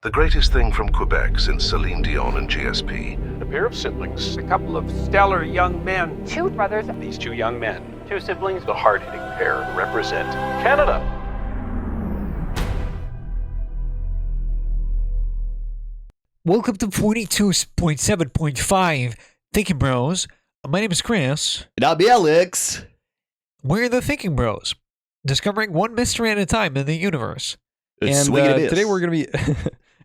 The greatest thing from Quebec since Celine Dion and GSP. A pair of siblings. A couple of stellar young men. Two brothers. These two young men. Two siblings. The hard-hitting pair represent Canada. Welcome to 42.7.5 Thinkin Bros. My name is Chris. And I'll be Alex. We're the Thinkin Bros, discovering one mystery at a time in the universe. It's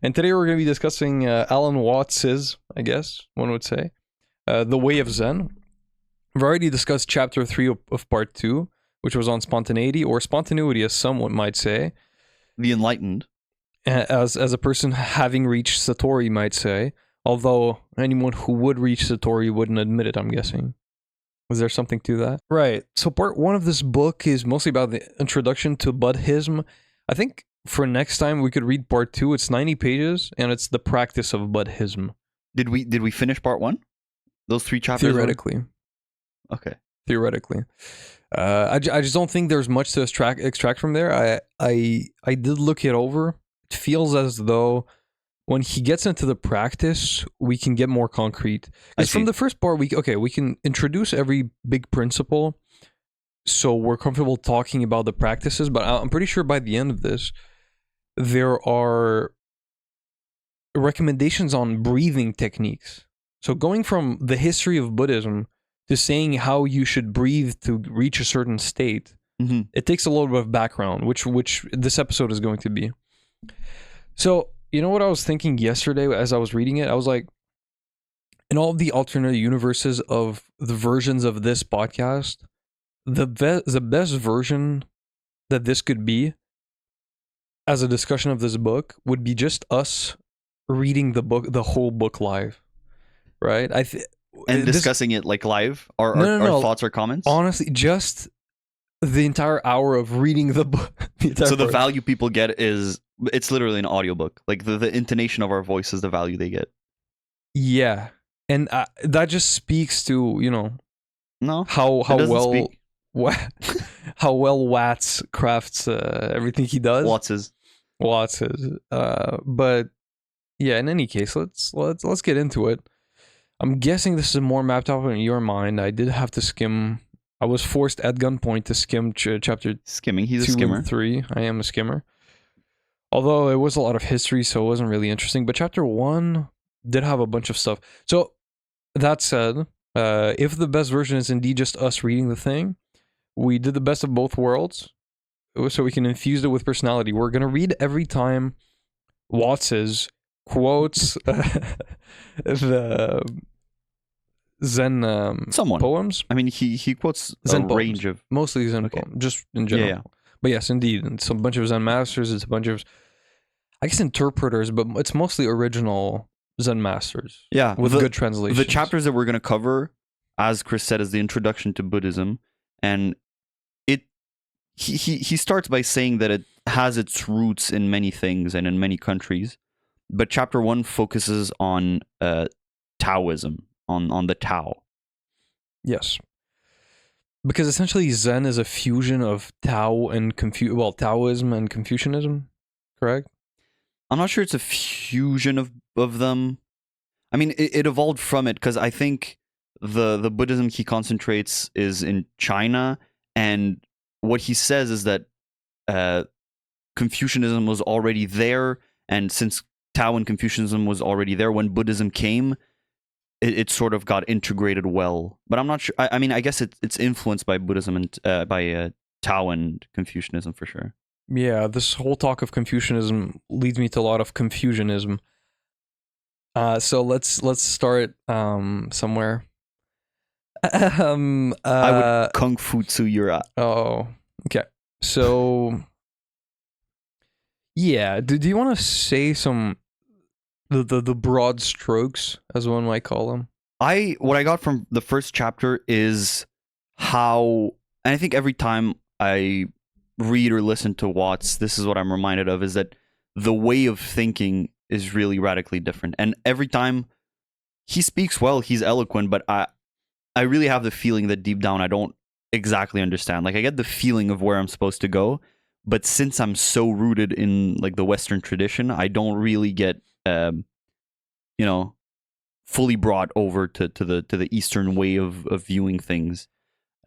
And today we're gonna be discussing Alan Watts's, I guess one would say, The Way of Zen. We've already discussed chapter 3 of part 2, which was on spontaneity, or spontaneity as someone might say, the enlightened. as a person having reached Satori might say, although anyone who would reach Satori wouldn't admit it, I'm guessing. Was there something to that? Right. So part 1 of this book is mostly about the introduction to Buddhism. I think for next time we could read part 2. It's 90 pages and it's the practice of Buddhism. Did we finish part 1? Those 3 chapters? Theoretically. Okay. Theoretically. I just don't think there's much to extract from there. I did look it over. It feels as though when he gets into the practice, we can get more concrete. Because from the first part, we can introduce every big principle, so we're comfortable talking about the practices. But I'm pretty sure by the end of this, there are recommendations on breathing techniques. So going from the history of Buddhism to saying how you should breathe to reach a certain state, it takes a little bit of background, which this episode is going to be. So, you know what I was thinking yesterday as I was reading it? I was like, in all of the alternate universes of the versions of this podcast, the best version that this could be as a discussion of this book would be just us reading the whole book live, right? Discussing it like live, or No. thoughts or comments. Honestly, just the entire hour of reading the book. So the value people get is it's literally an audiobook. Like the intonation of our voice is the value they get. Yeah, and that just speaks to how well how well Watts crafts everything he does. Watts is. But yeah, in any case, let's get into it. I'm guessing this is more mapped out in your mind. I did have to skim. I was forced at gunpoint to skim chapter skimming. He's 2 a skimmer. and 3. I am a skimmer. Although it was a lot of history, so it wasn't really interesting. But chapter 1 did have a bunch of stuff. So that said, if the best version is indeed just us reading the thing, we did the best of both worlds, so we can infuse it with personality. We're gonna read every time Watts quotes the Zen poems. I mean, he quotes Zen a range of mostly Zen poems, just in general. Yeah. But yes, indeed, it's a bunch of Zen masters. It's a bunch of, I guess, interpreters, but it's mostly original Zen masters. Yeah, with good translations. The chapters that we're going to cover, as Chris said, is the introduction to Buddhism, and he starts by saying that it has its roots in many things and in many countries, but chapter 1 focuses on Taoism, on the Tao. Yes. Because essentially Zen is a fusion of Taoism and Confucianism, correct? I'm not sure it's a fusion of them. I mean, it evolved from it, because I think the Buddhism he concentrates is in China, and what he says is that Confucianism was already there, and since Tao and Confucianism was already there, when Buddhism came, it sort of got integrated well. But I'm not sure. I mean, I guess it's influenced by Buddhism and by Tao and Confucianism for sure. Yeah, this whole talk of Confucianism leads me to a lot of Confucianism. So let's start somewhere. I would kung fu tsu yura. Oh, okay. So yeah, do you want to say some the broad strokes, as one might call them? What I got from the first chapter is how, and I think every time I read or listen to Watts, this is what I'm reminded of, is that the way of thinking is really radically different. And every time he speaks well, he's eloquent, but I really have the feeling that deep down I don't exactly understand. Like, I get the feeling of where I'm supposed to go, But since I'm so rooted in like the Western tradition, I don't really get, fully brought over to the Eastern way of viewing things.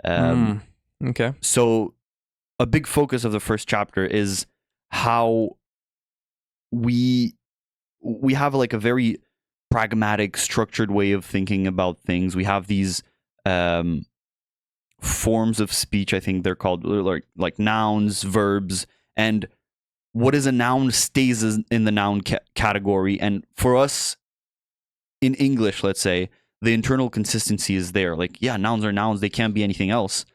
Okay. So a big focus of the first chapter is how we have like a very pragmatic, structured way of thinking about things. We have these forms of speech, I think they're called, like nouns, verbs, and what is a noun stays in the noun category. And for us in English, let's say, the internal consistency is there. Like, yeah, nouns are nouns, they can't be anything else.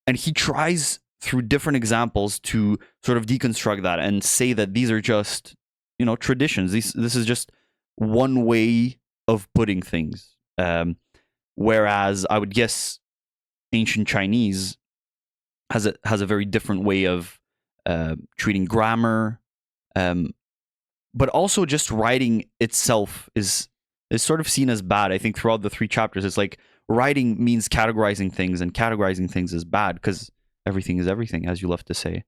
And he tries through different examples to sort of deconstruct that and say that these are just, traditions. This is just one way of putting things. Whereas I would guess ancient Chinese has a very different way of treating grammar, but also just writing itself is sort of seen as bad. I think throughout the 3 chapters, it's like writing means categorizing things, and categorizing things is bad because everything is everything, as you love to say.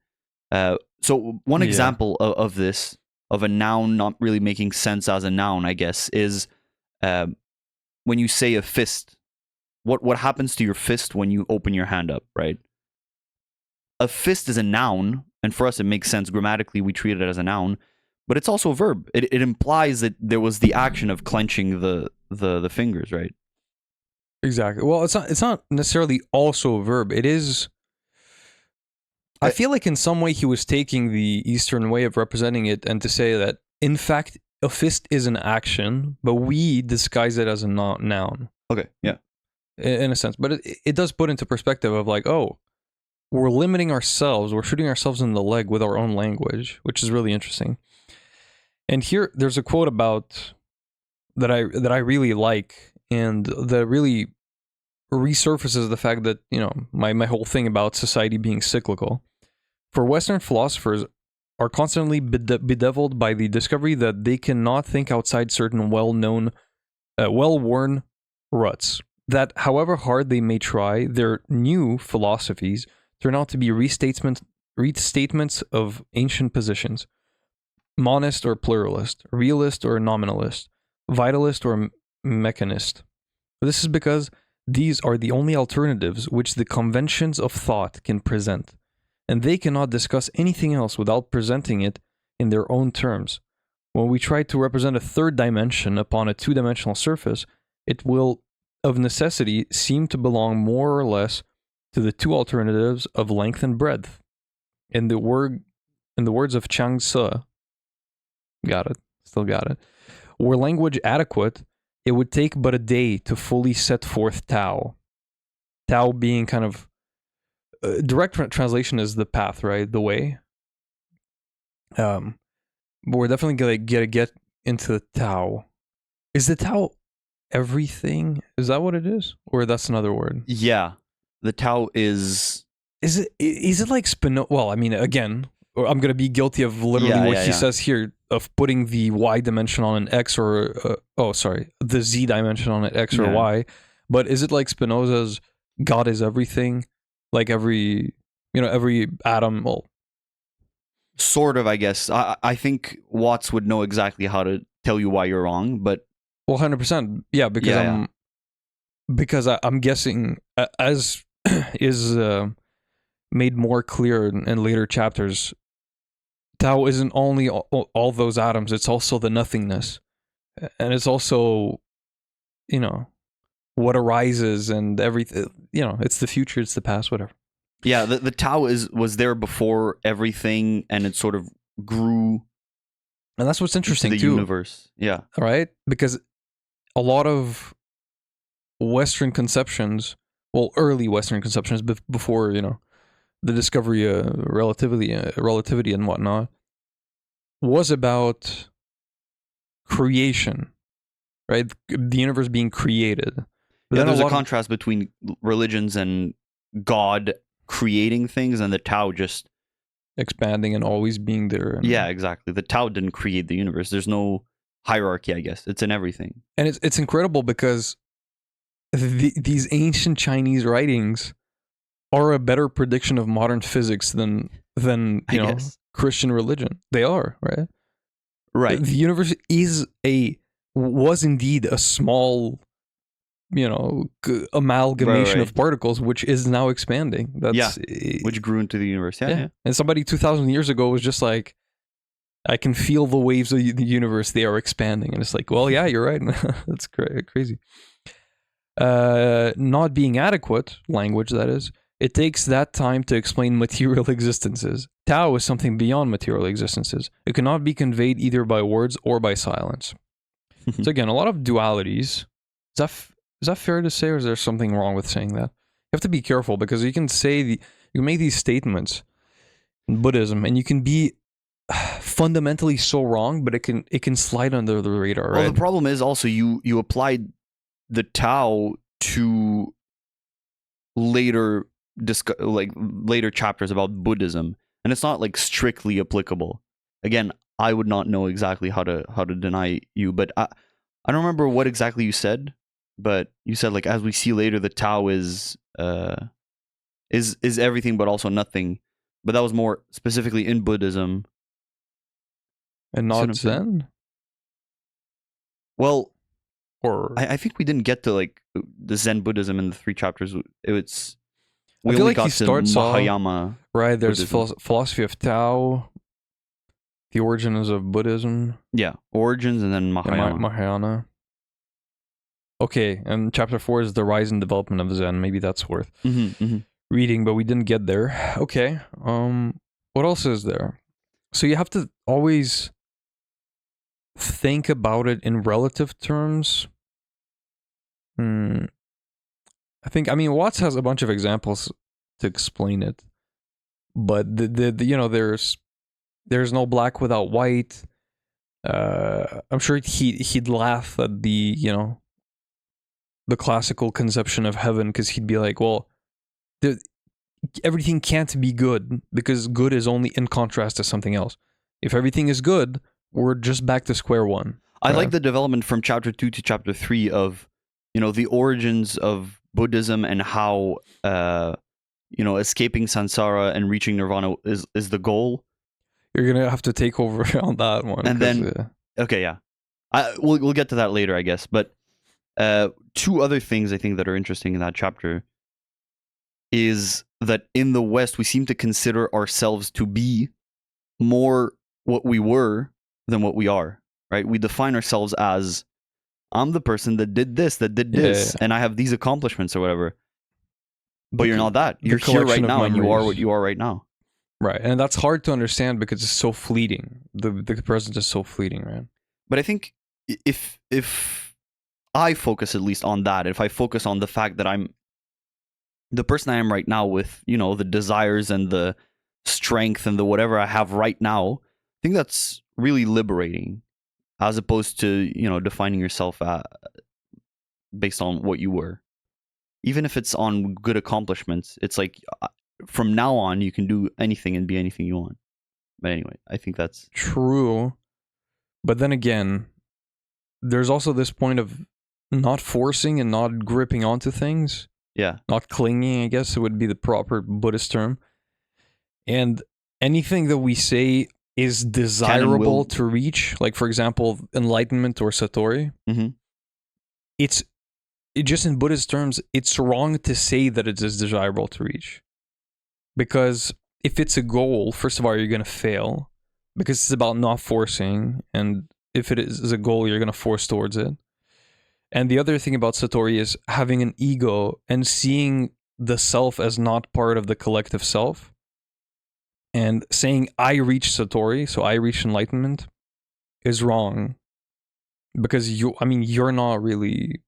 So one example of this, of a noun not really making sense as a noun, I guess, is when you say a fist. What happens to your fist when you open your hand up, right? A fist is a noun, and for us it makes sense grammatically. We treat it as a noun, but it's also a verb. It implies that there was the action of clenching the fingers, right? Exactly. Well, it's not necessarily also a verb. It is. I feel like in some way he was taking the Eastern way of representing it and to say that, in fact, a fist is an action, but we disguise it as a noun. Okay, yeah. In a sense. But it does put into perspective of like, oh, we're limiting ourselves, we're shooting ourselves in the leg with our own language, which is really interesting. And here, there's a quote about that I really like, and that really resurfaces the fact that, my whole thing about society being cyclical. For Western philosophers are constantly bedeviled by the discovery that they cannot think outside certain well-worn ruts. That however hard they may try, their new philosophies turn out to be restatements of ancient positions. Monist or pluralist, realist or nominalist, vitalist or mechanist. This is because these are the only alternatives which the conventions of thought can present, and they cannot discuss anything else without presenting it in their own terms. When we try to represent a third dimension upon a two-dimensional surface, it will, of necessity, seem to belong more or less to the two alternatives of length and breadth. In the words of Chang Tzu, still got it. Were language adequate, it would take but a day to fully set forth Tao. Tao being kind of direct translation is the path, right? The way. But we're definitely gonna get into the Tao. Is the Tao everything? Is that what it is, or that's another word? Yeah, the Tao is. Is it like Spinoza? Well, I mean, again, I'm gonna be guilty of literally what he says here of putting the Y dimension on an X or the Z dimension on an X or Y. But is it like Spinoza's God is everything? Like every atom. Well, sort of, I guess. I think Watts would know exactly how to tell you why you're wrong, but 100%, yeah, because I'm guessing as is made more clear in later chapters, Tao isn't only all those atoms; it's also the nothingness, and it's also, what arises and everything. It's the future, it's the past, whatever. Yeah, the Tao was there before everything, and it sort of grew. And that's what's interesting the too. Universe, yeah, right, because a lot of Western conceptions, early Western conceptions before the discovery of relativity and whatnot, was about creation, right? The universe being created. But then there's a contrast between religions and God creating things, and the Tao just expanding and always being there. Yeah, exactly. The Tao didn't create the universe. There's no hierarchy, I guess. It's in everything. And it's incredible because these ancient Chinese writings are a better prediction of modern physics than than I guess. Christian religion. They are, right? Right. The universe was indeed a small, amalgamation Right. of particles, which is now expanding. That's Which grew into the universe. Yeah. And somebody 2,000 years ago was just like, I can feel the waves of the universe. They are expanding. And it's like, well, yeah, you're right. That's crazy. Not being adequate, language that is, it takes that time to explain material existences. Tao is something beyond material existences. It cannot be conveyed either by words or by silence. So again, a lot of dualities. Is that fair to say, or is there something wrong with saying that? You have to be careful because you can make these statements in Buddhism, and you can be fundamentally so wrong, but it can slide under the radar, right? Well, the problem is also you applied the Tao to later chapters about Buddhism, and it's not like strictly applicable. Again, I would not know exactly how to deny you, but I don't remember what exactly you said, but you said like as we see later, the Tao is everything but also nothing. But that was more specifically in Buddhism. And not Zen? Well, or I think we didn't get to like the Zen Buddhism in the 3 chapters. We I feel only like got he starts to off, Mahayana. right, there's Buddhism. philosophy of Tao, the origins of Buddhism. Yeah, origins and then Mahayana. Mahayana. Okay, and chapter 4 is the rise and development of Zen. Maybe that's worth reading, but we didn't get there. Okay, what else is there? So you have to always think about it in relative terms. I mean, Watts has a bunch of examples to explain it, but there's no black without white. I'm sure he'd laugh at the classical conception of heaven, because he'd be like, well, everything can't be good because good is only in contrast to something else. If everything is good, we're just back to square one. I like the development from chapter 2 to chapter 3 of, the origins of Buddhism and how, escaping samsara and reaching nirvana is the goal. You're going to have to take over on that one. And then, okay, yeah. We'll get to that later, I guess. But 2 other things I think that are interesting in that chapter is that in the West, we seem to consider ourselves to be more what we were than what we are, right? We define ourselves as, I'm the person that did this, and I have these accomplishments or whatever. But you're not that. You're here right now, and you are what you are right now. Right, and that's hard to understand because it's so fleeting. The present is so fleeting, right? But I think if I focus at least on that, if I focus on the fact that I'm the person I am right now with, the desires and the strength and the whatever I have right now, I think that's really liberating, as opposed to, defining yourself based on what you were. Even if it's on good accomplishments, it's like from now on, you can do anything and be anything you want. But anyway, I think that's true. But then again, there's also this point of not forcing and not gripping onto things. Yeah. Not clinging, I guess it would be the proper Buddhist term. And anything that we say is desirable to reach, like for example, enlightenment or satori, it just in Buddhist terms, it's wrong to say that it is desirable to reach. Because if it's a goal, first of all, you're going to fail because it's about not forcing. And if it is a goal, you're going to force towards it. And the other thing about satori is having an ego and seeing the self as not part of the collective self. And saying, I reach satori, so I reach enlightenment, is wrong. Because you're not really,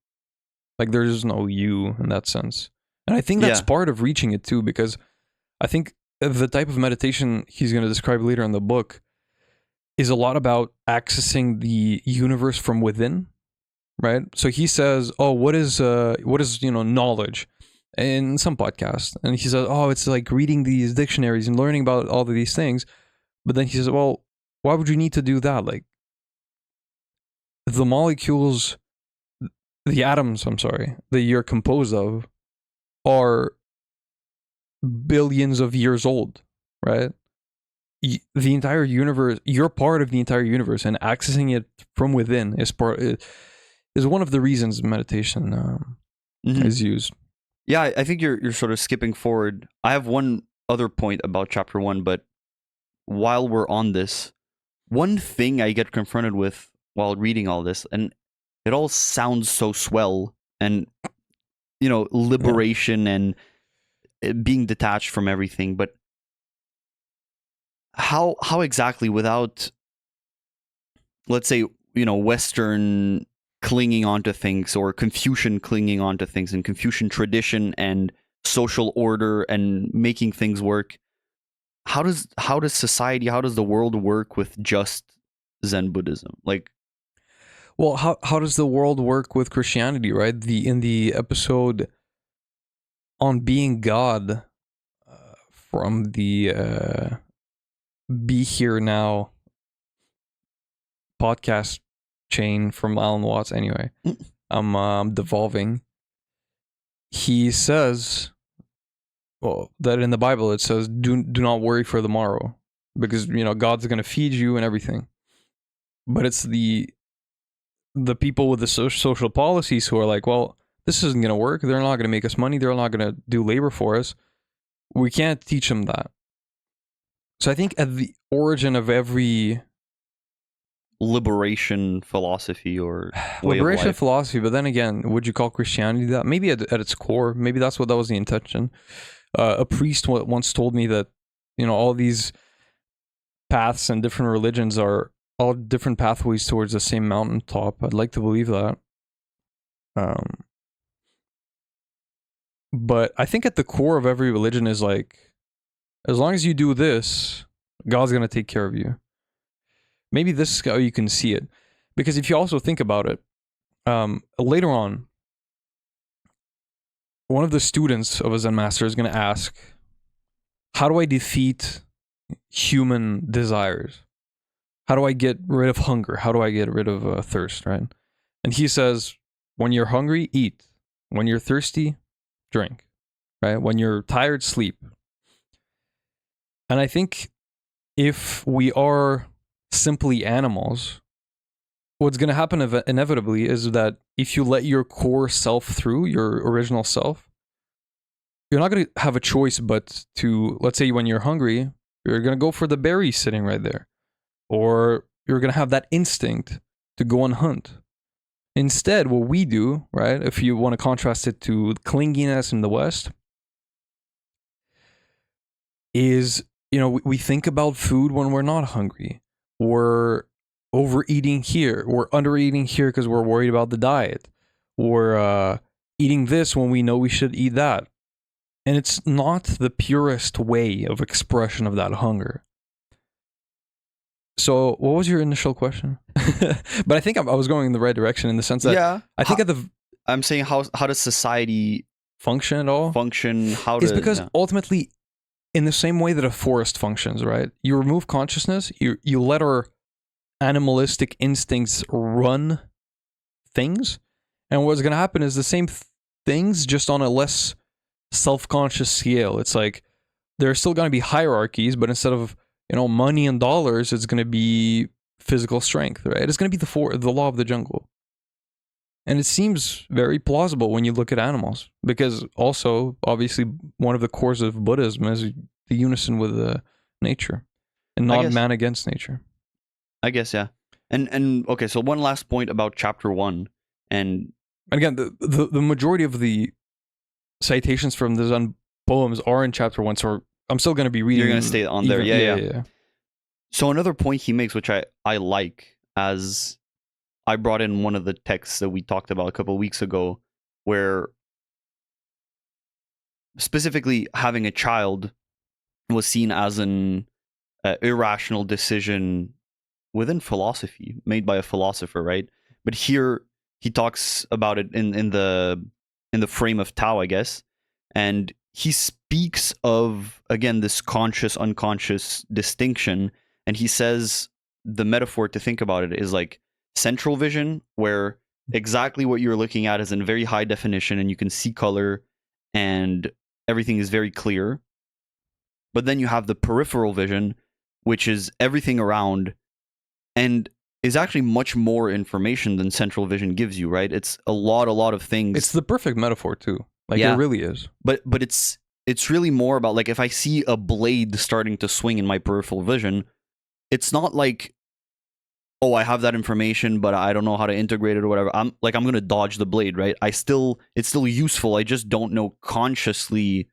like, there's no you in that sense. And I think that's part of reaching it too, because I think the type of meditation he's going to describe later in the book is a lot about accessing the universe from within, right? So he says, what is knowledge? In some podcast, and he says, it's like reading these dictionaries and learning about all of these things. But then he says, well, why would you need to do that? Like, the molecules, the atoms, that you're composed of are billions of years old, right? the entire universe, you're part of the entire universe, and accessing it from within is one of the reasons meditation is used. Yeah, I think you're sort of skipping forward. I have one other point about chapter 1, but while we're on this, one thing I get confronted with while reading all this, and it all sounds so swell, and liberation and being detached from everything, but how exactly, without, let's say, Western clinging onto things, or Confucian clinging onto things, and Confucian tradition and social order and making things work, how does society, how does the world work with just Zen Buddhism? Like, well, how does the world work with Christianity, right? In the episode on being God, from the Be Here Now podcast chain from Alan Watts, anyway, I'm devolving. He says, well, that in the Bible it says, do not worry for the morrow, because God's going to feed you and everything. But it's the people with the social policies who are like, well, this isn't going to work. They're not going to make us money. They're not going to do labor for us. We can't teach them that. So I think at the origin of every liberation philosophy or way liberation of life. philosophy, but then again, would you call Christianity that? Maybe at its core, maybe that was the intention. A priest once told me that all these paths and different religions are all different pathways towards the same mountaintop. I'd like to believe that. But I think at the core of every religion is like, as long as you do this, God's going to take care of you. Maybe this is how you can see it. Because if you also think about it, later on, one of the students of a Zen master is going to ask, how do I defeat human desires? How do I get rid of hunger? How do I get rid of thirst, right? And he says, when you're hungry, eat. When you're thirsty, drink, right? When you're tired, sleep. And I think if we are simply animals, what's going to happen inevitably is that if you let your core self through, your original self, you're not going to have a choice but to, let's say when you're hungry, you're going to go for the berry sitting right there. Or you're going to have that instinct to go and hunt. Instead, what we do, right, if you want to contrast it to clinginess in the West, is, we think about food when we're not hungry. We're overeating here. We're undereating here because we're worried about the diet. We're eating this when we know we should eat that. And it's not the purest way of expression of that hunger. So what was your initial question? But I think I was going in the right direction in the sense that I think I'm saying how does society function at all? It's because ultimately, in the same way that a forest functions, right? You remove consciousness, you let our animalistic instincts run things, and what's going to happen is the same things, just on a less self-conscious scale. It's like there's still going to be hierarchies, but instead of money and dollars, it's going to be physical strength, right? It's going to be the law of the jungle. And it seems very plausible when you look at animals, because also, obviously, one of the cores of Buddhism is the unison with nature, and not man against nature. I guess, yeah. And okay, so one last point about chapter 1. And again, the majority of the citations from the Zen poems are in chapter 1, so I'm still going to be reading. You're going to stay on there. Yeah. So another point he makes, which I like, as I brought in one of the texts that we talked about a couple of weeks ago, where specifically having a child was seen as an irrational decision within philosophy, made by a philosopher, right? But here he talks about it in the frame of Tao, I guess, and he speaks of, again, this conscious unconscious distinction, and he says the metaphor to think about it is like central vision, where exactly what you're looking at is in very high definition and you can see color and everything is very clear. But then you have the peripheral vision, which is everything around, and is actually much more information than central vision gives you, right? It's a lot of things. It's the perfect metaphor too. Like Yeah. it really is. But it's really more about, like, if I see a blade starting to swing in my peripheral vision, it's not like, oh, I have that information, but I don't know how to integrate it or whatever. I'm going to dodge the blade, right? It's still useful. I just don't know consciously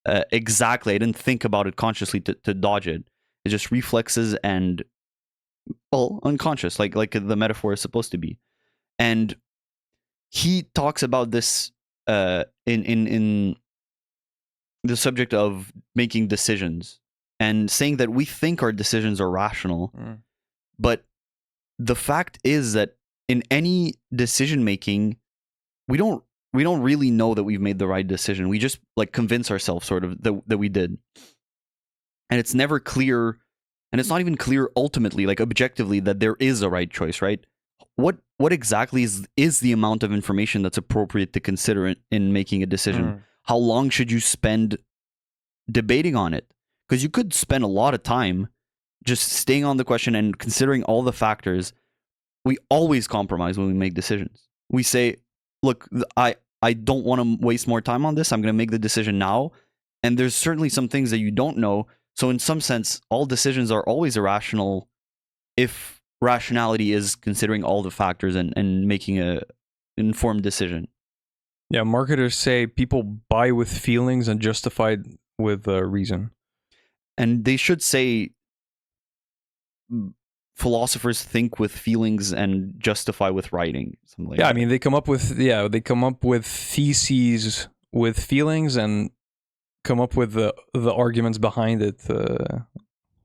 exactly. I didn't think about it consciously to dodge it. It just reflexes and, well, unconscious, like the metaphor is supposed to be. And he talks about this in the subject of making decisions and saying that we think our decisions are rational, but the fact is that in any decision making, we don't really know that we've made the right decision. We just like convince ourselves sort of that we did. And it's never clear, and it's not even clear ultimately, like objectively, that there is a right choice, right? What exactly is the amount of information that's appropriate to consider in making a decision? How long should you spend debating on it? Because you could spend a lot of time just staying on the question and considering all the factors. We always compromise when we make decisions. We say, look, I don't want to waste more time on this. I'm going to make the decision now. And there's certainly some things that you don't know. So in some sense, all decisions are always irrational if rationality is considering all the factors and making an informed decision. Yeah, marketers say people buy with feelings and justify with reason. And they should say philosophers think with feelings and justify with writing. Something like that. I mean, they come up with theses with feelings and come up with the arguments behind it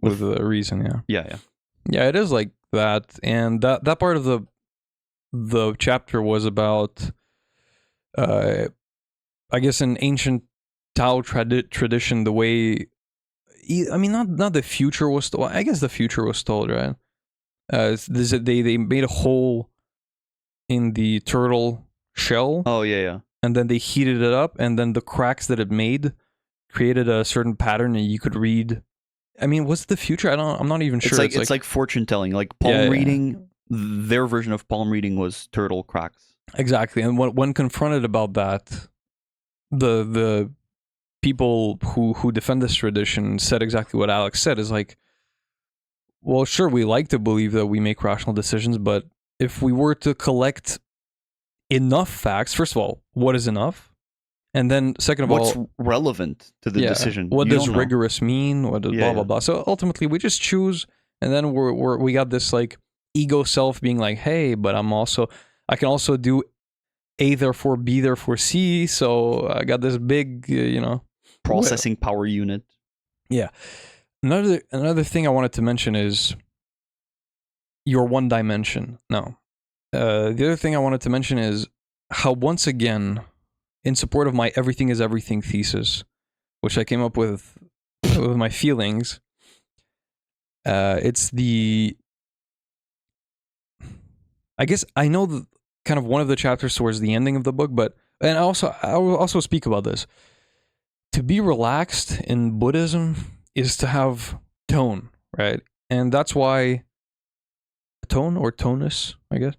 with the reason. Yeah, it is like that. And that part of the chapter was about, I guess, in ancient Tao tradition, the way, I mean, not the future was told. I guess the future was told, right? They made a hole in the turtle shell. Oh yeah. And then they heated it up, and then the cracks that it made created a certain pattern, and you could read. I mean, what's the future? I'm not even sure. It's like fortune telling, like palm reading. Their version of palm reading was turtle cracks. Exactly, and when confronted about that, the people who defend this tradition said exactly what Alex said. Is like, well, sure, we like to believe that we make rational decisions, but if we were to collect enough facts, first of all, what is enough? And then second of what's all, relevant to the decision? What does rigorous mean? What does blah, blah, blah. So ultimately we just choose, and then we got this like ego self being like, hey, but I can also do A therefore B therefore C. So I got this big, processing power unit. Yeah. Another thing I wanted to mention is your one dimension. No. The other thing I wanted to mention is how, once again, in support of my everything is everything thesis, which I came up with my feelings, it's the, I guess I know kind of one of the chapters towards the ending of the book, and I will also speak about this. To be relaxed in Buddhism is to have tone, right? And that's why tone or tonus, I guess.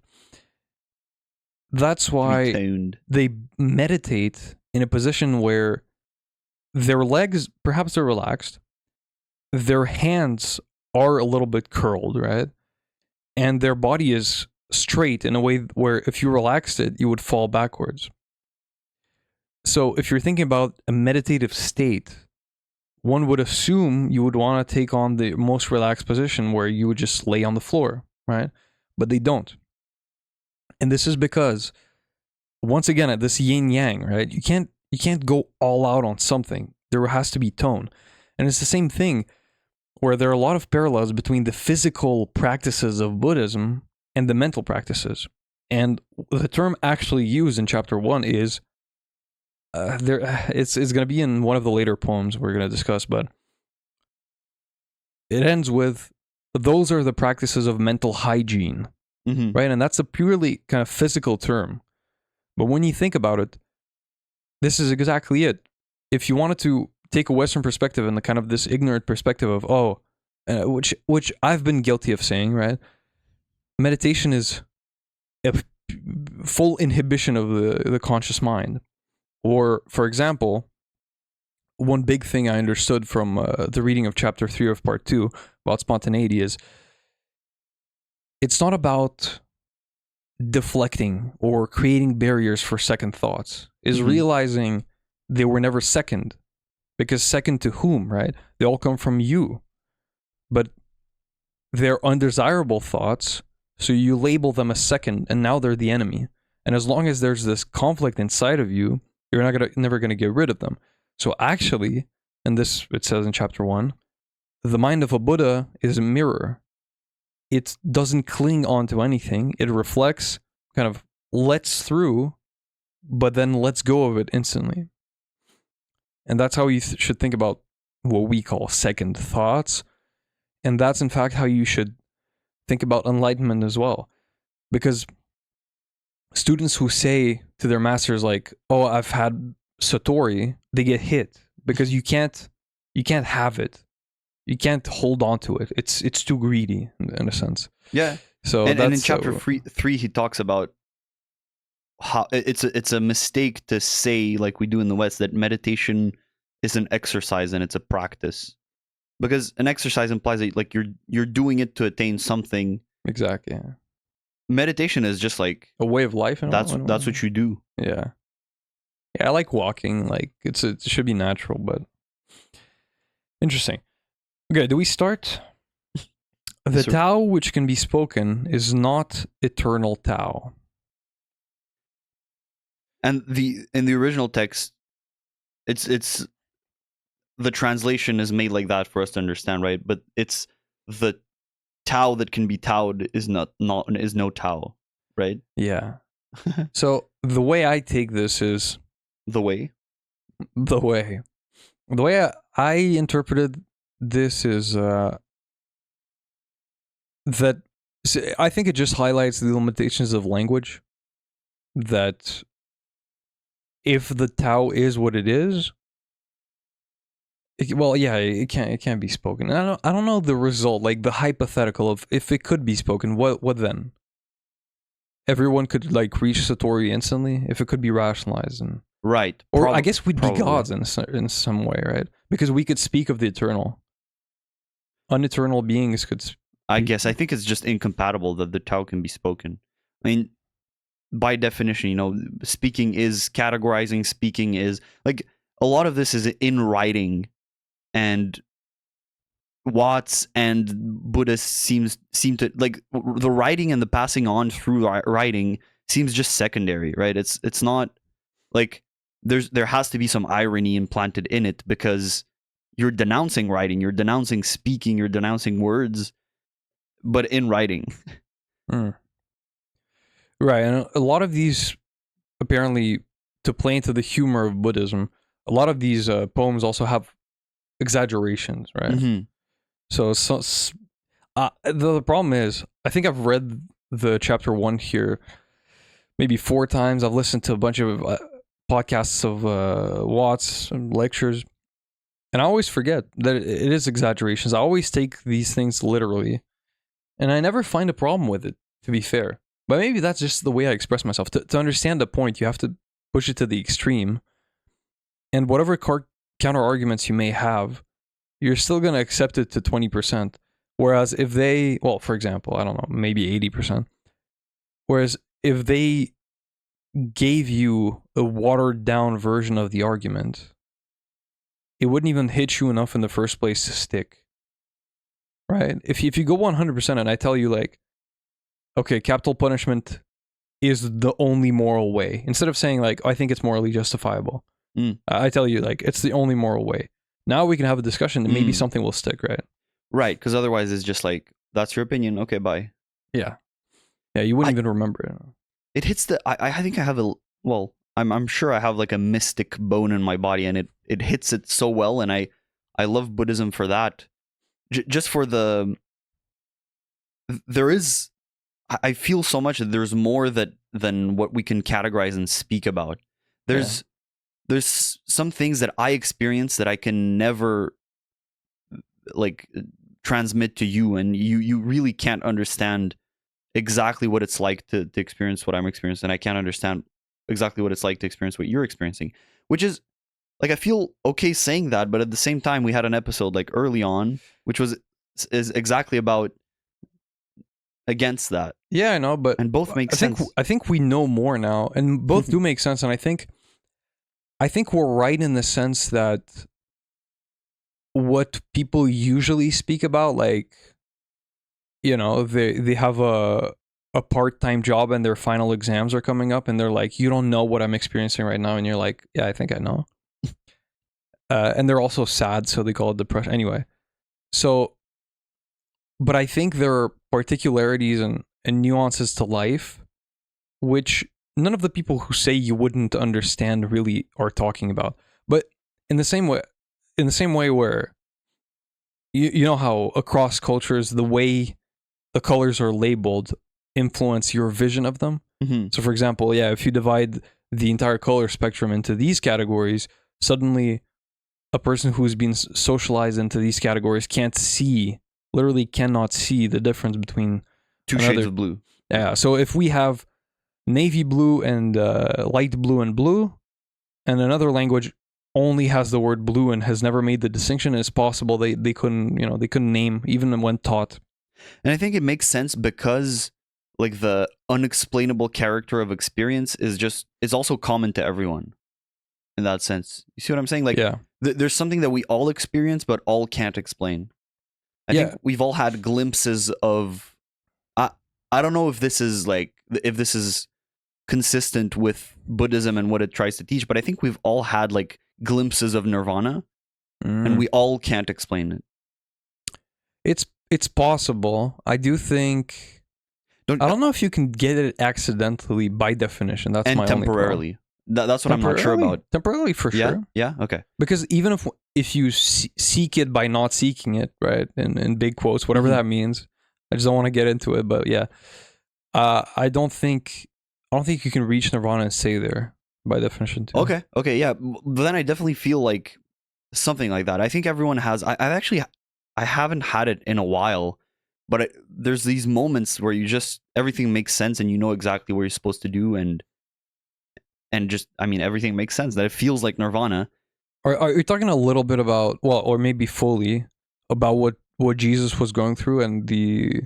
That's why they meditate in a position where their legs, perhaps they're relaxed, their hands are a little bit curled, right? And their body is straight in a way where if you relaxed it, you would fall backwards. So if you're thinking about a meditative state, one would assume you would want to take on the most relaxed position where you would just lay on the floor, right? But they don't. And this is because, once again, at this yin yang, right? You can't go all out on something. There has to be tone. And it's the same thing where there are a lot of parallels between the physical practices of Buddhism and the mental practices. And the term actually used in chapter 1 is it's going to be in one of the later poems we're going to discuss, but it ends with, those are the practices of mental hygiene. Mm-hmm. Right? And that's a purely kind of physical term. But when you think about it, this is exactly it. If you wanted to take a Western perspective and the kind of this ignorant perspective of, oh, which I've been guilty of saying, right? Meditation is a full inhibition of the conscious mind. Or, for example, one big thing I understood from the reading of chapter 3 of part 2 about spontaneity is it's not about deflecting or creating barriers for second thoughts. Is realizing they were never second. Because second to whom, right? They all come from you. But they're undesirable thoughts, so you label them as second, and now they're the enemy. And as long as there's this conflict inside of you, you're never gonna get rid of them. So actually, and this it says in chapter 1, the mind of a Buddha is a mirror. It doesn't cling onto anything. It reflects, kind of lets through, but then lets go of it instantly. And that's how you should think about what we call second thoughts. And that's in fact how you should think about enlightenment as well. Because students who say to their masters like, oh, I've had Satori, they get hit because you can't have it. You can't hold on to it. It's too greedy in a sense. Yeah. So and in chapter 3 he talks about how it's a mistake to say, like we do in the West, that meditation is an exercise and it's a practice, because an exercise implies that like you're doing it to attain something. Exactly. Yeah. Meditation is just like a way of life. That's what you do. Yeah. I like walking. Like it should be natural, but interesting. Okay, do we start? The Tao which can be spoken is not eternal Tao. And in the original text, it's the translation is made like that for us to understand, right? But it's the Tao that can be Taoed is no Tao, right? Yeah. So the way I take this is the way I interpreted this is that I think it just highlights the limitations of language. That if the Tao is what it is, it can't be spoken. I don't know the result, like the hypothetical of if it could be spoken, what then? Everyone could like reach Satori instantly if it could be rationalized, and right. Or I guess we'd be gods in some way, right? Because we could speak of the eternal. Uneternal beings could. I think it's just incompatible that the Tao can be spoken. I mean, by definition, speaking is categorizing. Speaking is like a lot of this is in writing, and Watts and Buddhists seem to like the writing and the passing on through writing seems just secondary, right? It's not like there has to be some irony implanted in it, because you're denouncing writing, you're denouncing speaking, you're denouncing words, but in writing. Right, and a lot of these, apparently, to play into the humor of Buddhism, a lot of these poems also have exaggerations, right? Mm-hmm. So the problem is, I think I've read the chapter 1 here maybe 4 times. I've listened to a bunch of podcasts of Watts and lectures, and I always forget that it is exaggerations. I always take these things literally, and I never find a problem with it, to be fair. But maybe that's just the way I express myself. To understand the point, you have to push it to the extreme, and whatever counter arguments you may have, you're still going to accept it to 20%. Whereas if they, for example, I don't know, maybe 80%. Whereas if they gave you a watered down version of the argument, it wouldn't even hit you enough in the first place to stick. Right? If you go 100% and I tell you like, okay, capital punishment is the only moral way. Instead of saying like, I think it's morally justifiable. I tell you like, it's the only moral way. Now we can have a discussion and maybe something will stick, right? Right, because otherwise it's just like, that's your opinion, okay, bye. Yeah, you wouldn't even remember it. It hits the, I think I have I'm sure I have like a mystic bone in my body, and it hits it so well, and I love Buddhism for that. Just for I feel so much that there's more than what we can categorize and speak about. There's some things that I experience that I can never like transmit to you, and you really can't understand exactly what it's like to experience what I'm experiencing, and I can't understand exactly what it's like to experience what you're experiencing, which is like, I feel okay saying that, but at the same time we had an episode like early on which is exactly about against that. Yeah, I know, but and both make sense. I think we know more now, and both do make sense, and I think we're right in the sense that what people usually speak about, like, you know, they have a part-time job and their final exams are coming up and they're like, you don't know what I'm experiencing right now, and you're like, yeah, I think I know. And they're also sad, so they call it depression. Anyway, so, but I think there are particularities and nuances to life which none of the people who say you wouldn't understand really are talking about. But in the same way where you know how across cultures the way the colors are labeled influence your vision of them. Mm-hmm. So for example, yeah, if you divide the entire color spectrum into these categories, suddenly a person who's been socialized into these categories literally cannot see the difference between two shades of blue. Yeah, so if we have navy blue and light blue and blue, and another language only has the word blue and has never made the distinction, it's possible they couldn't name even when taught. And I think it makes sense because like the unexplainable character of experience is also common to everyone in that sense. You see what I'm saying? Like, yeah. There's something that we all experience but all can't explain. I think we've all had glimpses of I don't know if this is consistent with Buddhism and what it tries to teach, but I think we've all had like glimpses of nirvana and we all can't explain it. It's possible. I do think I don't know if you can get it accidentally by definition. That's and my temporarily. That's what I'm not sure about. Temporarily, for sure. Yeah. Okay. Because even if you seek it by not seeking it, right? In big quotes, whatever that means. I just don't want to get into it, but yeah, I don't think you can reach nirvana and stay there by definition too. Okay, yeah. But then I definitely feel like something like that. I think everyone has. I haven't had it in a while, but there's these moments where everything makes sense and you know exactly what you're supposed to do and just everything makes sense. That it feels like nirvana. Are you talking a little bit about, well, or maybe fully about what Jesus was going through and the...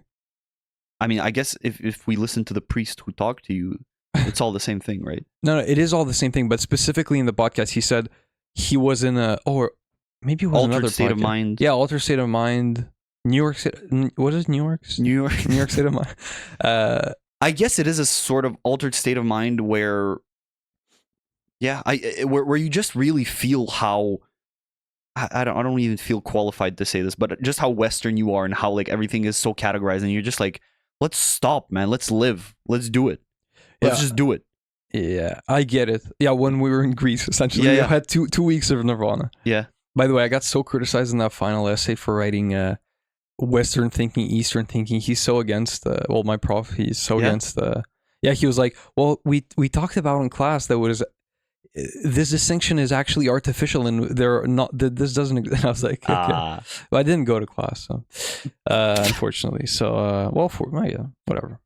I guess if we listen to the priest who talked to you, it's all the same thing, right? No, it is all the same thing, but specifically in the podcast, he said he was in or maybe it was altered another state podcast. Of mind. Yeah, altered state of mind. New York City... What is New York? New York state of mind. I guess it is a sort of altered state of mind where... Yeah, where you just really feel how... I don't even feel qualified to say this, but just how Western you are and how like everything is so categorized, and you're just like, let's stop, man. Let's live. Let's do it. Let's just do it. Yeah, I get it. Yeah, when we were in Greece, essentially, we had two weeks of nirvana. Yeah. By the way, I got so criticized in that final essay for writing Western thinking, Eastern thinking. He's so against my prof. He's so against he was like, well, we talked about in class that this distinction is actually artificial and they're not, this doesn't exist. I was like, okay. But I didn't go to class, so unfortunately. So whatever.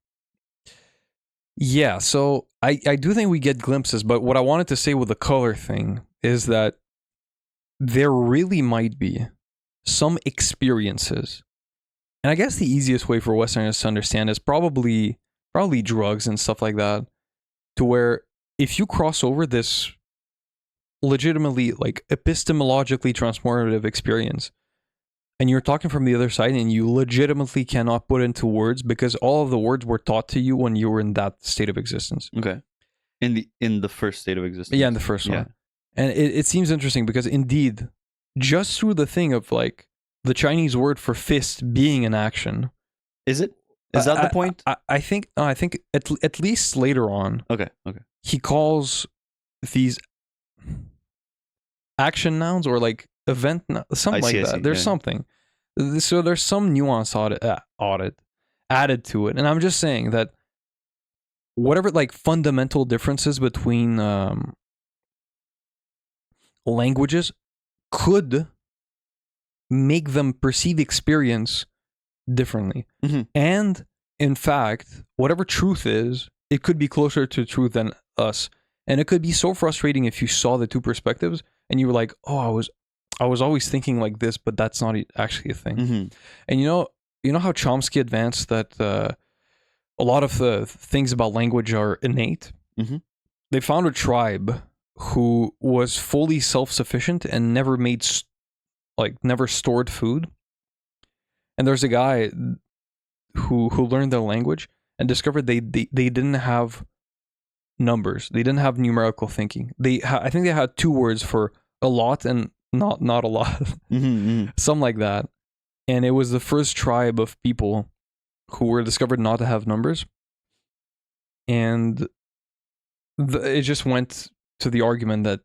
Yeah, so I do think we get glimpses, but what I wanted to say with the color thing is that there really might be some experiences, and I guess the easiest way for Westerners to understand is probably drugs and stuff like that, to where if you cross over this legitimately like epistemologically transformative experience and you're talking from the other side and you legitimately cannot put into words because all of the words were taught to you when you were in that state of existence. Okay. In the first state of existence. Yeah, in the first one. And it seems interesting because indeed, just through the thing of like the Chinese word for fist being an action. Is it? Is that the point? I think at least later on. Okay. He calls these action nouns or like event something like that. There's something. So there's some nuance added to it. And I'm just saying that whatever like fundamental differences between languages could make them perceive experience differently. And in fact, whatever truth is, it could be closer to truth than us. And it could be so frustrating if you saw the two perspectives and you were like, oh, I was always thinking like this, but that's not actually a thing. And you know how Chomsky advanced that a lot of the things about language are innate? They found a tribe who was fully self-sufficient and never made never stored food. And there's a guy who learned their language and discovered they didn't have numbers. They didn't have numerical thinking. I think they had two words for a lot and not a lot. Something like that. And it was the first tribe of people who were discovered not to have numbers. And it just went to the argument that